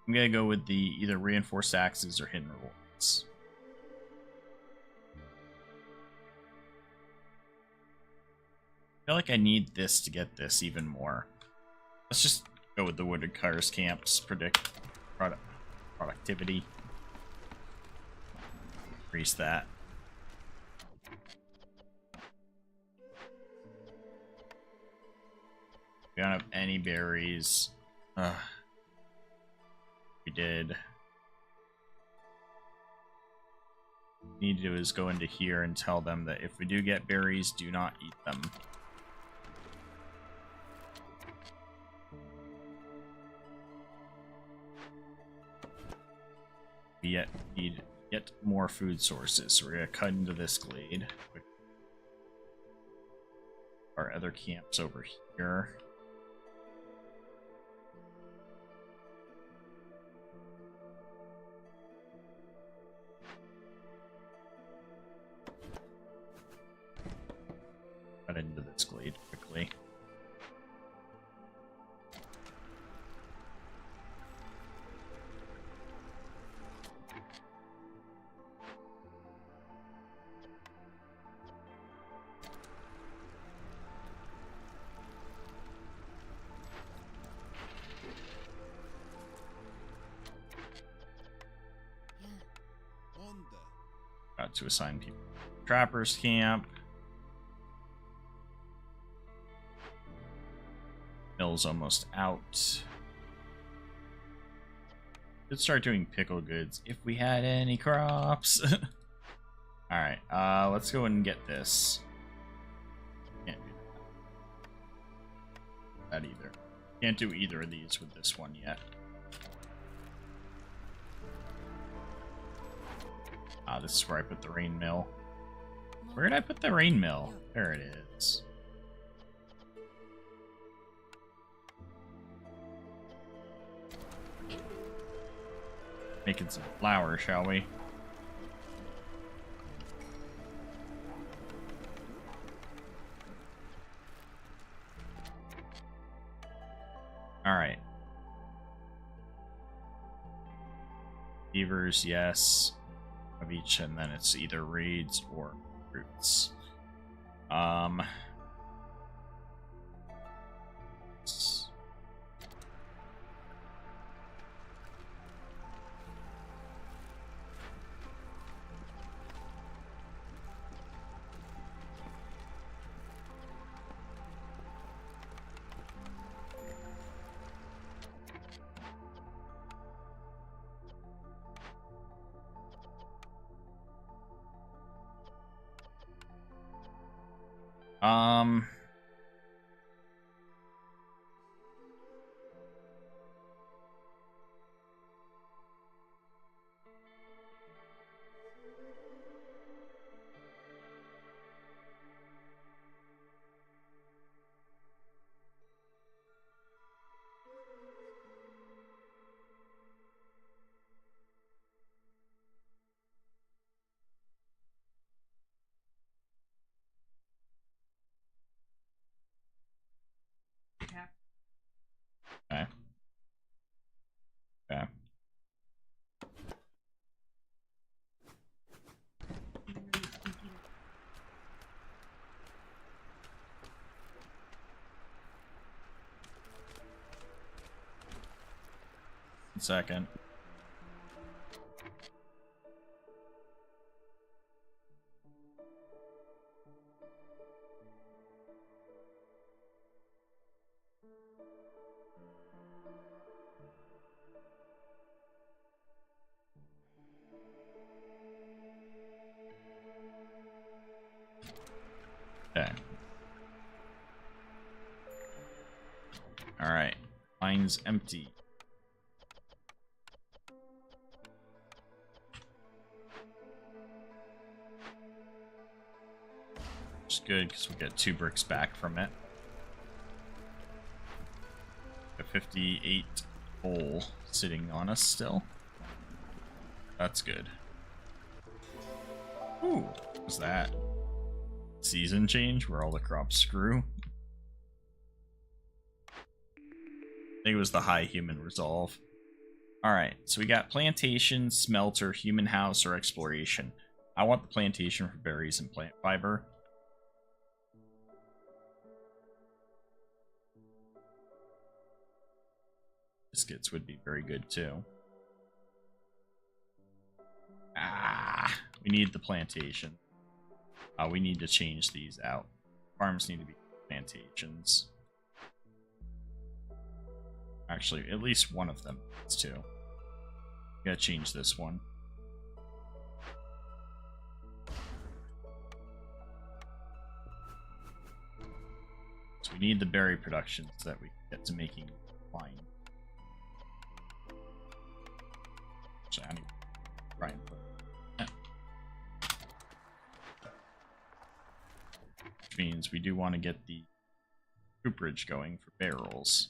I'm gonna go with the either reinforced axes or hidden rewards. I feel like I need this to get this even more. Let's just go with the woodcutter's camps. Productivity. Increase that. We don't have any berries. We did. What we need to do is go into here and tell them that if we do get berries, do not eat them. We need yet more food sources, so we're gonna cut into this glade. Our other camps over here. escalate quickly. Got to assign people. Trappers camp. Mill's almost out. Could start doing pickle goods if we had any crops. Alright, let's go and get this. Can't do that either. Can't do either of these with this one yet. This is where I put the rain mill. Where did I put the rain mill? There it is. Making some flour, shall we? Alright. Beavers, yes. Of each, and then it's either raids or roots. Okay. Okay. Second. Okay. All right. Mine's empty. Which is good because we get 2 bricks back from it. A 58 coal sitting on us still. That's good. Ooh, what was that? Season change where all the crops screw? I think it was the high human resolve. Alright, so we got plantation, smelter, human house, or exploration. I want the plantation for berries and plant fiber. Biscuits would be very good too. We need the plantation. We need to change these out. Farms need to be plantations. Actually, at least one of them needs to. Gotta change this one. So we need the berry production so that we can get to making wine. Actually, I need to try and put which means we do want to get the cooperage going for barrels.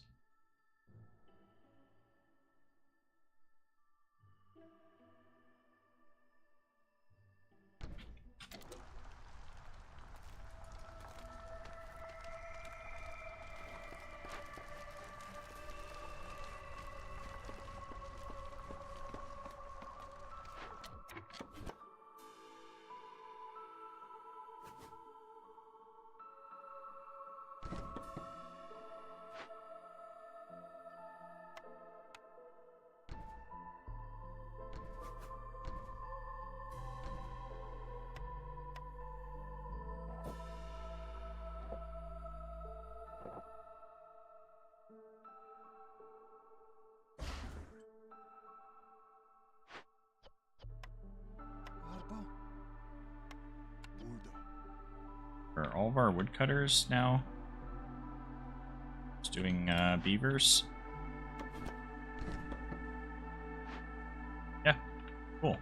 all of our woodcutters now just doing beavers? Yeah, cool.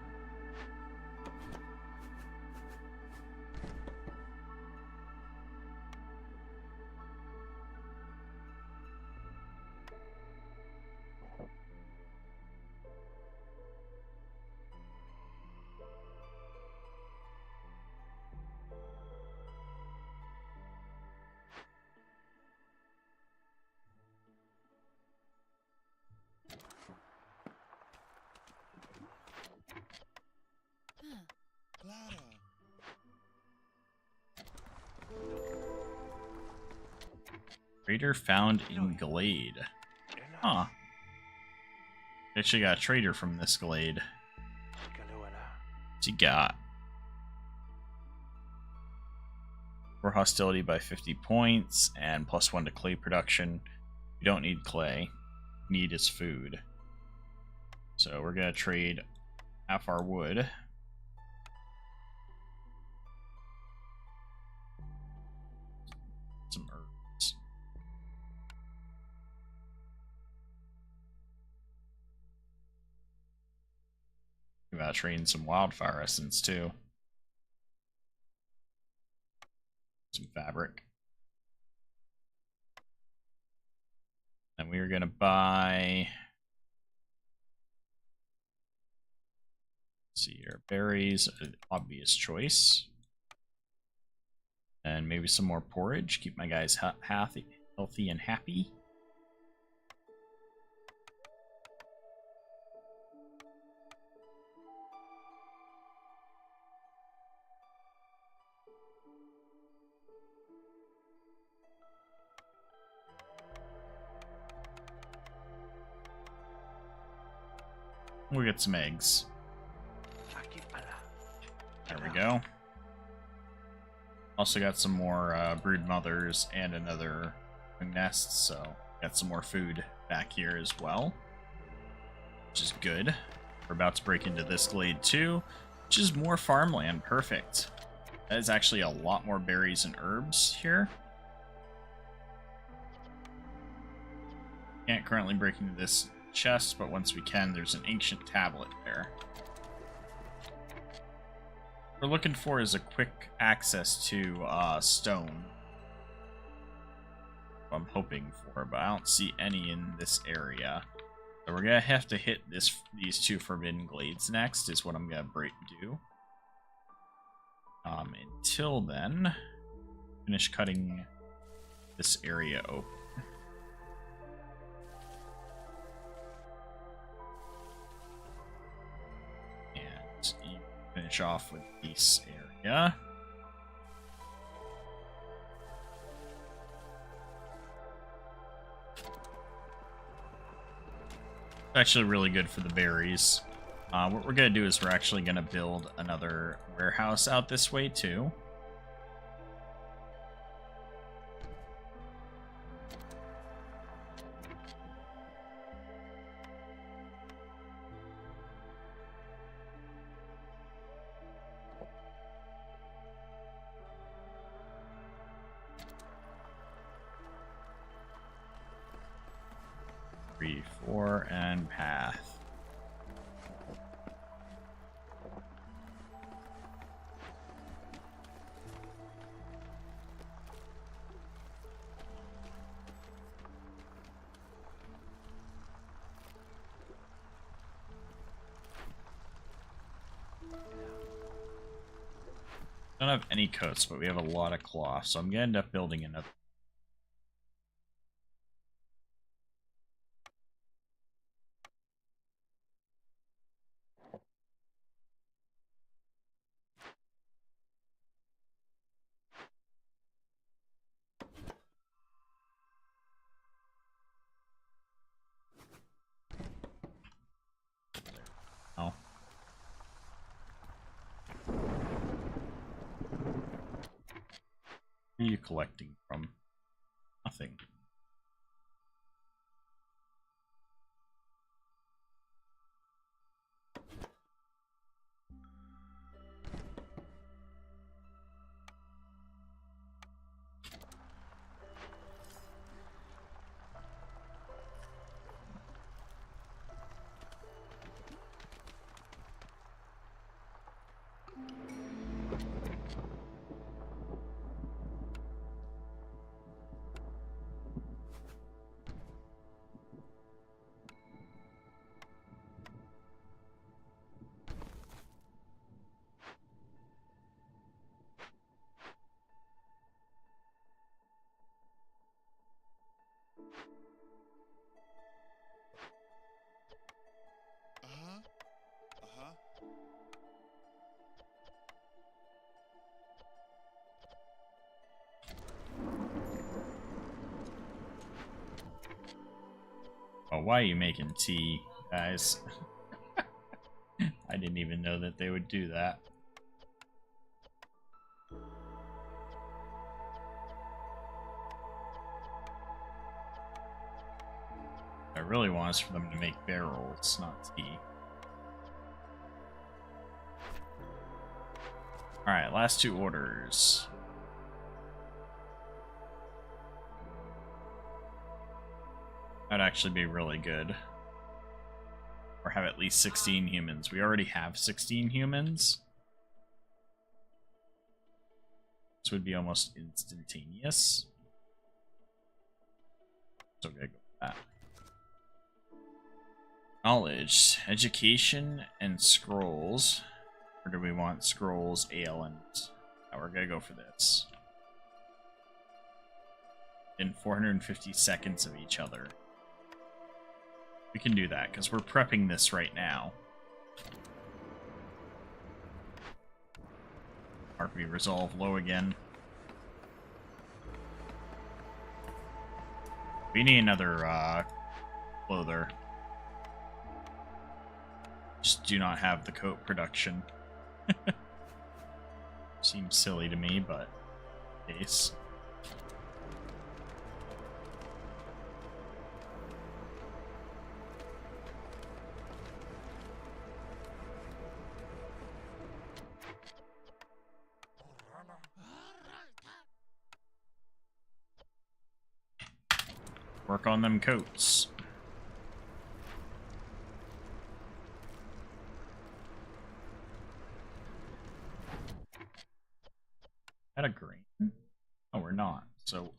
Trader found in glade. Huh. Actually got a trader from this glade. What's he got? For hostility by 50 points and +1 to clay production. We don't need clay. Need is food. So we're gonna trade half our wood. Some herbs. Think about trading some wildfire essence too. Some fabric. And we are gonna buy. Let's see here, berries, an obvious choice. And maybe some more porridge. Keep my guys healthy and happy. We'll get some eggs. There we go. Also got some more brood mothers and another nest, so got some more food back here as well, which is good. We're about to break into this glade too, which is more farmland. Perfect. That is actually a lot more berries and herbs here. Can't currently break into this chest, but once we can, there's an ancient tablet there. What we're looking for is a quick access to stone. I'm hoping for, but I don't see any in this area. So we're gonna have to hit these two forbidden glades next, is what I'm gonna do. Until then, finish cutting this area open. And you finish off with this area. It's actually really good for the berries. What we're going to do is we're actually going to build another warehouse out this way too. Three, four, and path. Don't have any coats, but we have a lot of cloth, so I'm gonna end up building another. Oh. Where are you collecting from? Nothing. Oh, why are you making tea, guys? I didn't even know that they would do that. I really want is for them to make barrels, not tea. Alright, last two orders. That'd actually be really good. Or have at least 16 humans. We already have 16 humans. This would be almost instantaneous. So gotta go with that. Knowledge, education, and scrolls. Or do we want scrolls, ale, and... Oh, we're gonna go for this. In 450 seconds of each other. We can do that, because we're prepping this right now. Harpy resolve low again. We need another, clother. Just do not have the coat production. Seems silly to me, but case. Work on them coats. That a green? Oh, we're not. So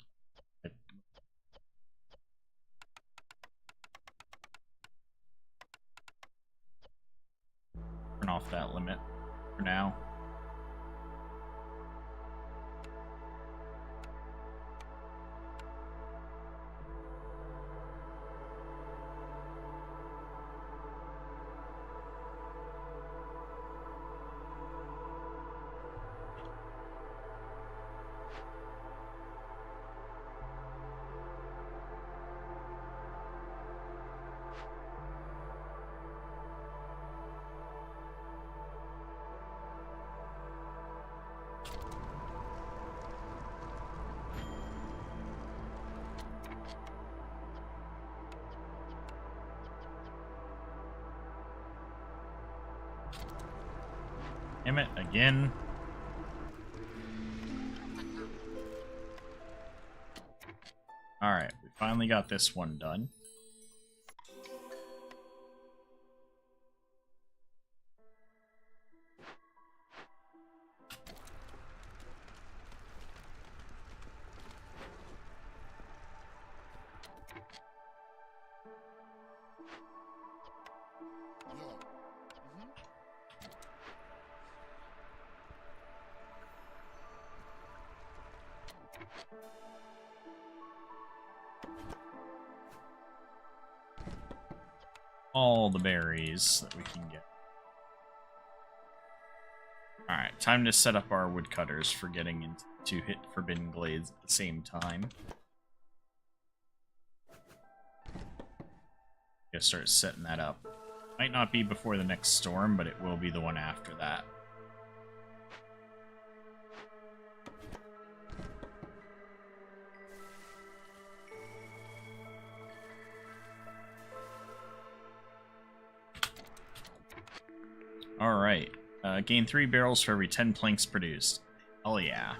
turn off that limit for now. Damn it, again. Alright, we finally got this one done. All the berries that we can get. Alright, time to set up our woodcutters for getting into hit Forbidden Glades at the same time. Gotta start setting that up. Might not be before the next storm, but it will be the one after that. Alright. Gain 3 barrels for every 10 planks produced. Hell yeah.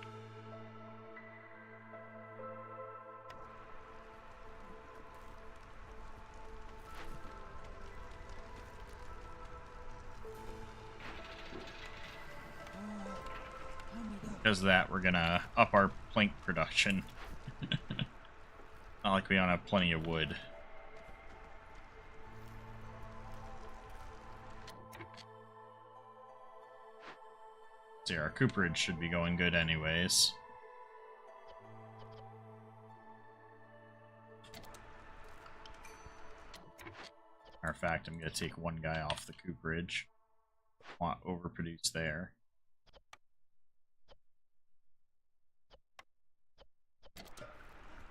Because of that, we're gonna up our plank production. Not like we don't have plenty of wood. See, our cooperage should be going good anyways. Matter of fact, I'm gonna take one guy off the cooperage. Want overproduce there.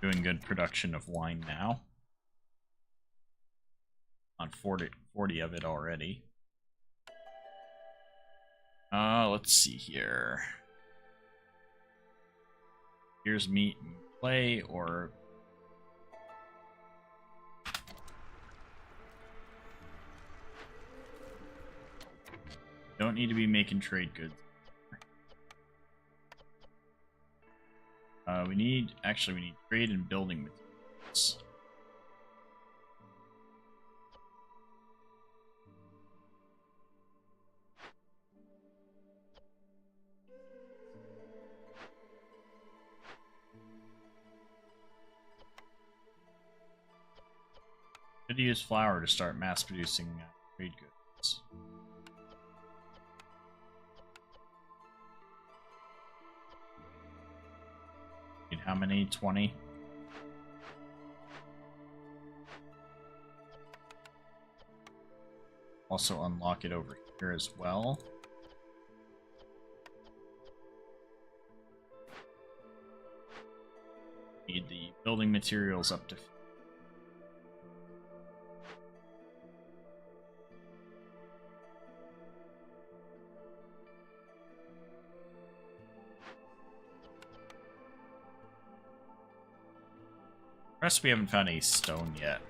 Doing good production of wine now. On 40 of it already. Let's see here. Here's meat and play, or don't need to be making trade goods. We need trade and building materials. Should use flour to start mass producing trade goods. Need how many? 20? Also unlock it over here as well. Need the building materials up to rest. We haven't found any stone yet.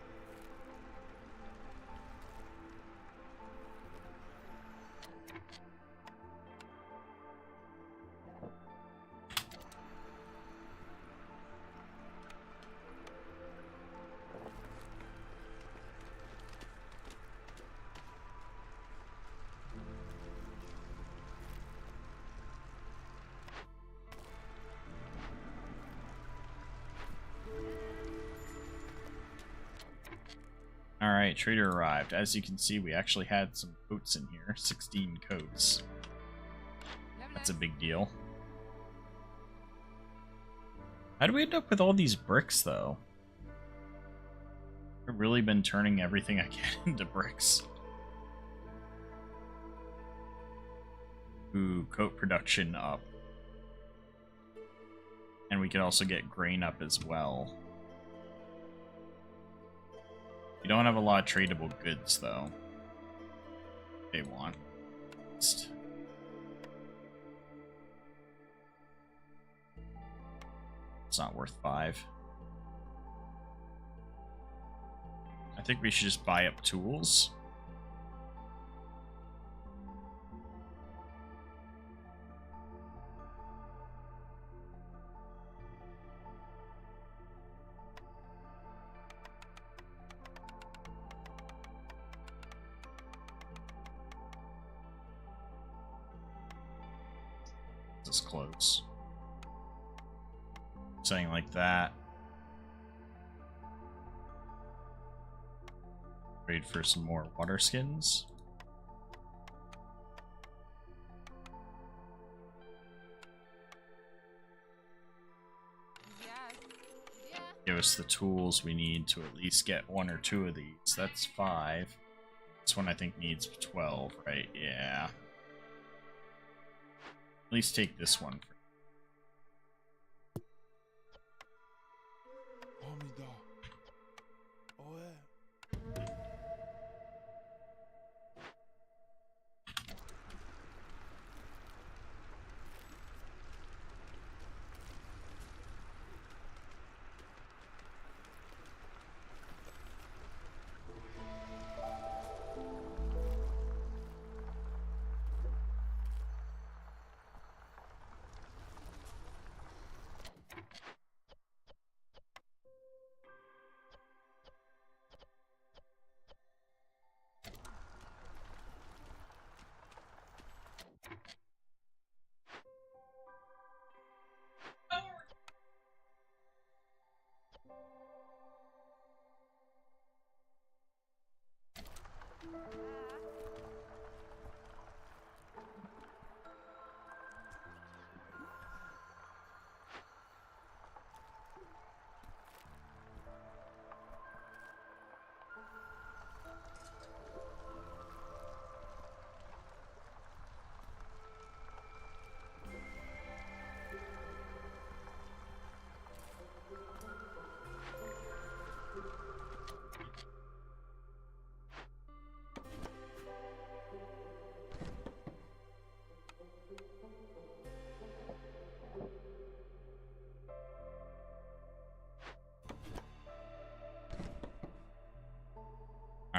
Alright, trader arrived. As you can see, we actually had some coats in here. 16 coats. That's a big deal. How do we end up with all these bricks, though? I've really been turning everything I can into bricks. Ooh, coat production up. And we can also get grain up as well. We don't have a lot of tradable goods, though. They want. It's not worth 5. I think we should just buy up tools. This close. Saying like that. Trade for some more water skins. Give us the tools we need to at least get 1 or 2 of these. That's 5. This one I think needs 12, right? Yeah. At least take this one.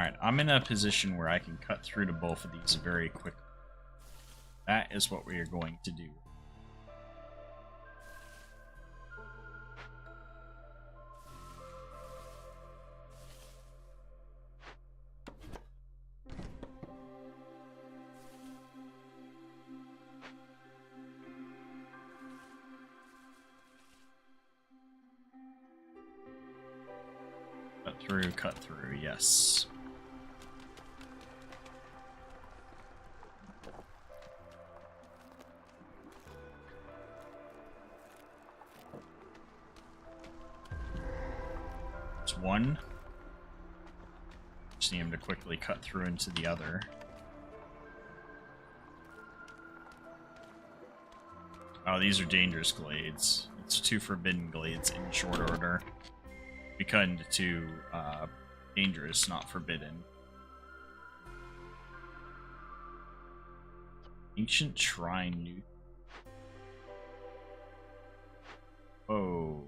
Alright, I'm in a position where I can cut through to both of these very quickly. That is what we are going to do. Cut through, yes. It's one. Just need him to quickly cut through into the other. Oh, these are dangerous glades. It's 2 forbidden glades in short order. We cut into 2 dangerous, not forbidden. Ancient shrine new. Whoa.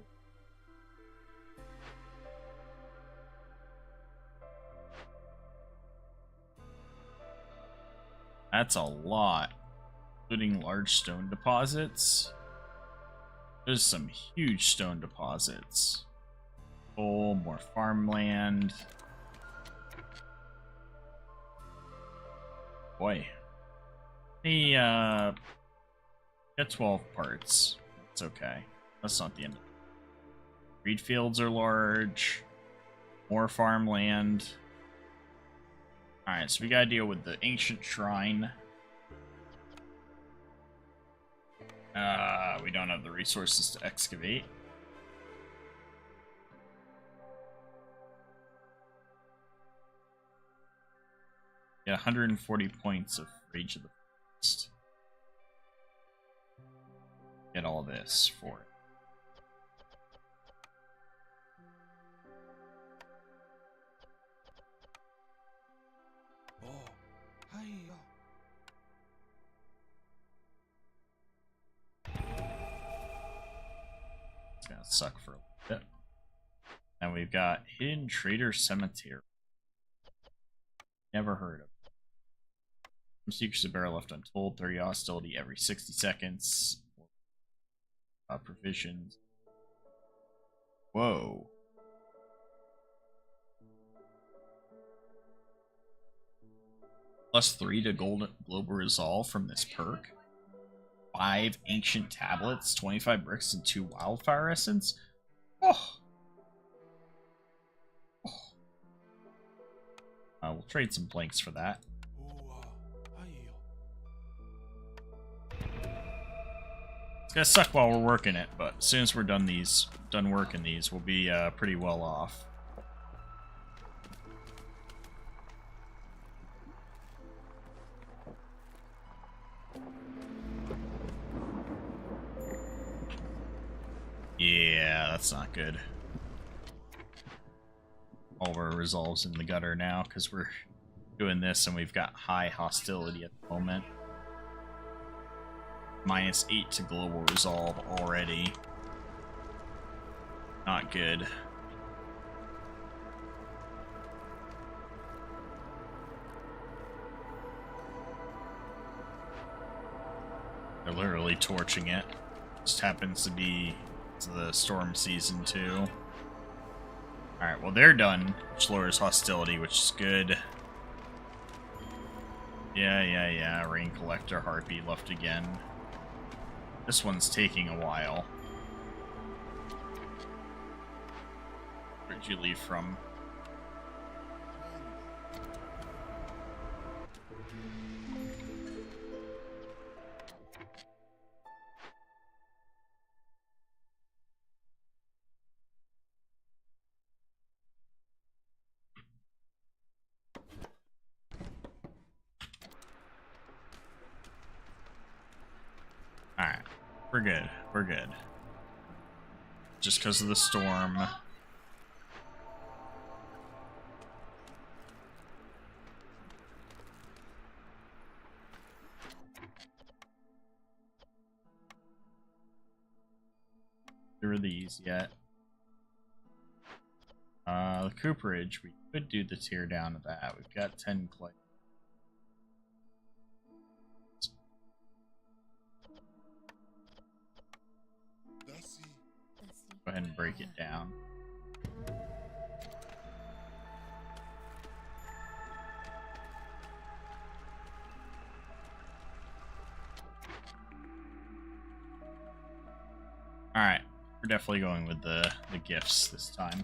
That's a lot, including large stone deposits. There's some huge stone deposits. Oh, more farmland. Boy. Get 12 parts. It's okay. That's not the end. Reed fields are large. More farmland. Alright, so we gotta deal with the ancient shrine. We don't have the resources to excavate. Get 140 points of Rage of the Forest. Get all this for it. It's gonna suck for a little bit. And we've got Hidden Trader Cemetery. Never heard of it. Some secrets of barrel left untold. 30 hostility every 60 seconds. Provisions. Whoa. +3 to global resolve from this perk. 5 ancient tablets, 25 bricks, and 2 wildfire essence. Oh. We'll trade some blanks for that. It's gonna suck while we're working it, but as soon as we're done working these, we'll be pretty well off. Yeah, that's not good. All of our resolves in the gutter now because we're doing this and we've got high hostility at the moment. -8 to global resolve already. Not good. They're literally torching it. Just happens to be the storm season too. Alright, well they're done, which lowers hostility, which is good. Yeah. Rain Collector Harpy left again. This one's taking a while. Where'd you leave from? Alright, we're good. Just because of the storm. There are these yet. The cooperage, we could do the tear down of that. We've got 10 clay. Go ahead and break it down. Alright, we're definitely going with the gifts this time.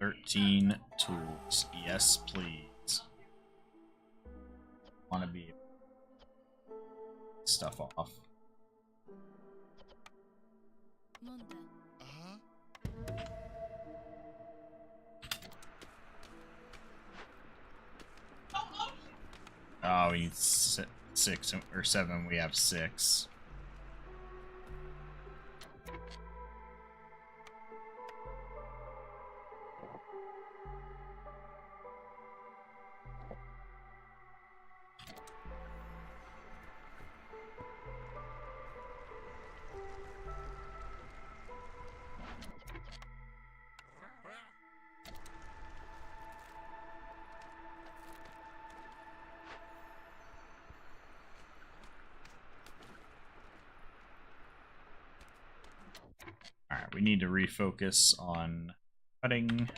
"13 tools. Yes, please." Want to be stuff off. Oh, we need 6 or 7. We have 6. Alright, we need to refocus on cutting.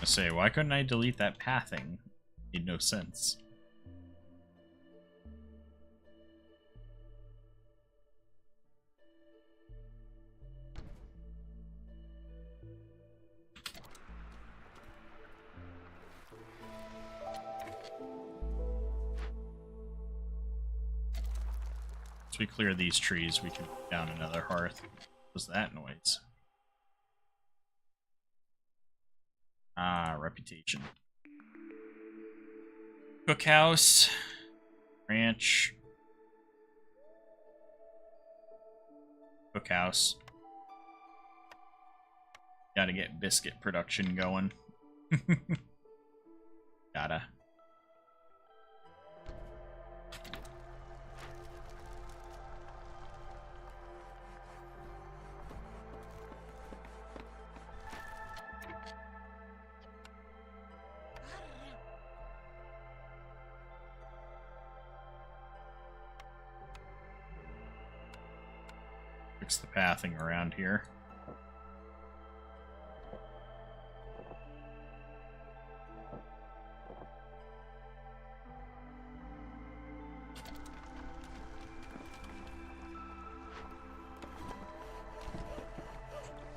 I say, why couldn't I delete that pathing? Made no sense. As we clear these trees, we can put down another hearth. What was that noise? Ah, reputation. Cookhouse. Ranch. Cookhouse. Gotta get biscuit production going. Gotta. Fix the pathing around here.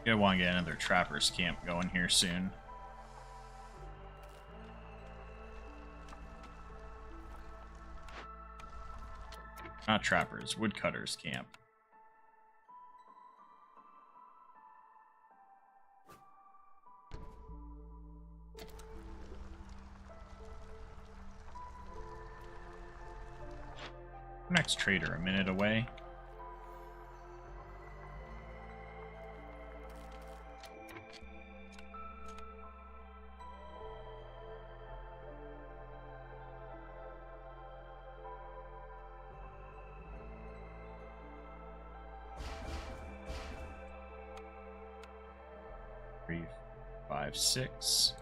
I want to get another trapper's camp going here soon. Not trappers, woodcutters camp. Next trader a minute away. Three, 5, 6.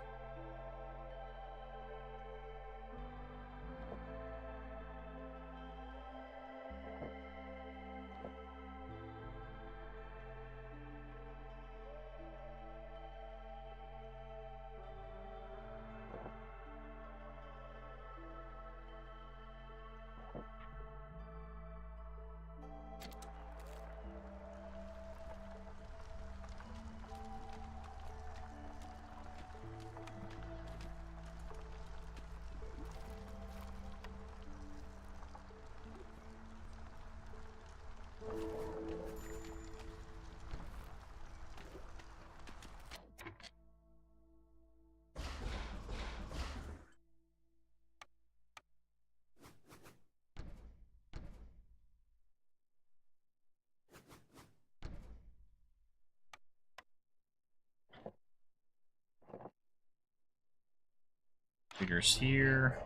Figures here.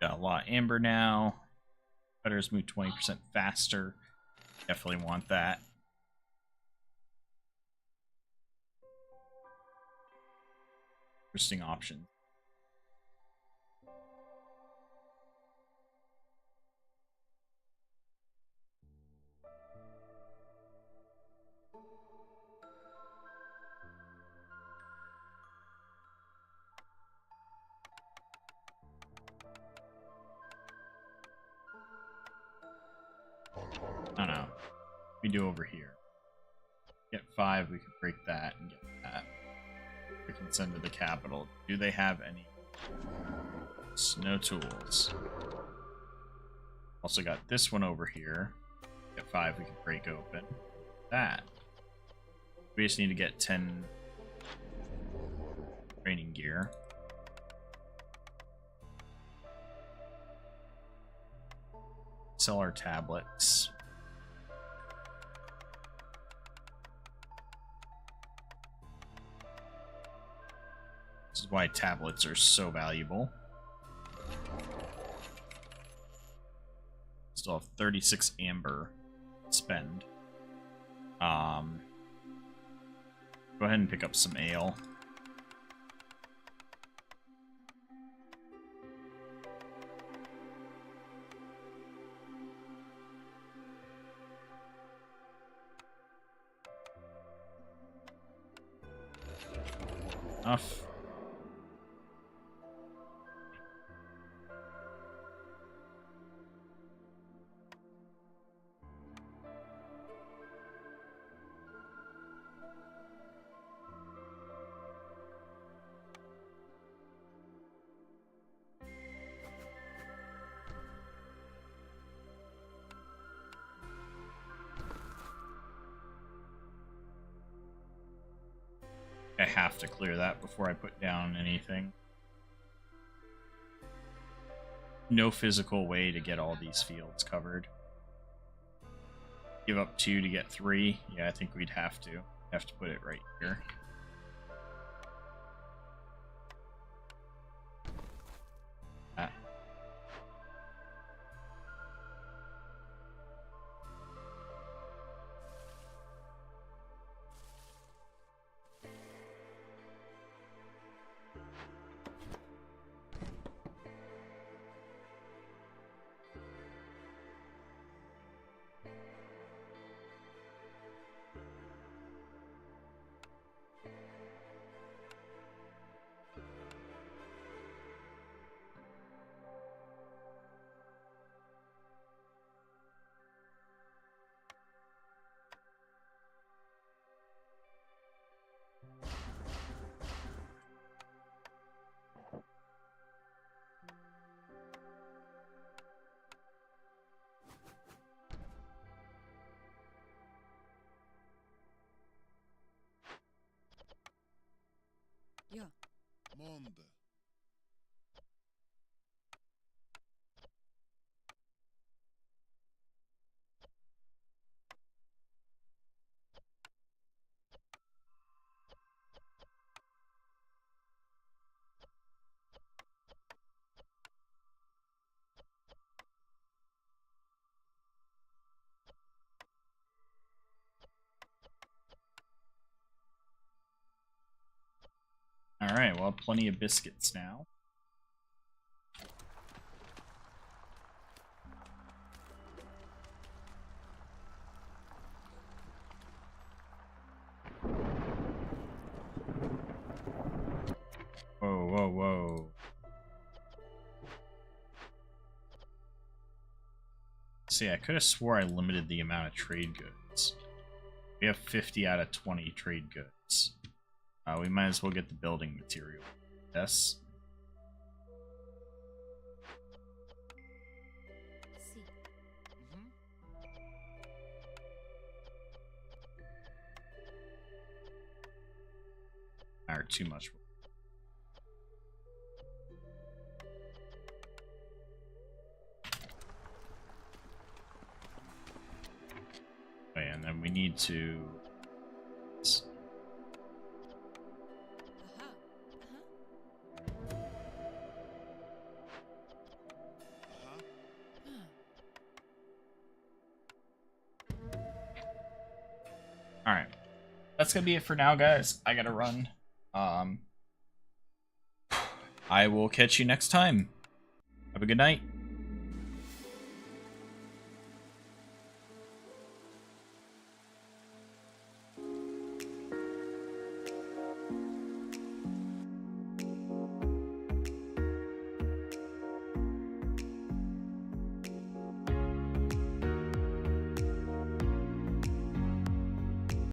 Got a lot of amber now. Cutters move 20% faster. Definitely want that. Interesting option. I don't know. We do over here. Get 5, we can break that and get that. We can send to the capital. Do they have any? No tools. Also got this one over here. Get 5, we can break open. That. We just need to get 10 training gear. Sell our tablets. This is why tablets are so valuable. Still have 36 amber to spend. Go ahead and pick up some ale. Enough. I have to clear that before I put down anything. No physical way to get all these fields covered. Give up 2 to get 3. Yeah, I think we'd have to. Have to put it right here. That. Yeah. Monde. Alright, well, plenty of biscuits now. Whoa, whoa, whoa. See, I could have swore I limited the amount of trade goods. We have 50 out of 20 trade goods. We might as well get the building material. Yes. See. too much. Okay, and then we need to... Alright. That's gonna be it for now, guys. I gotta run. I will catch you next time. Have a good night.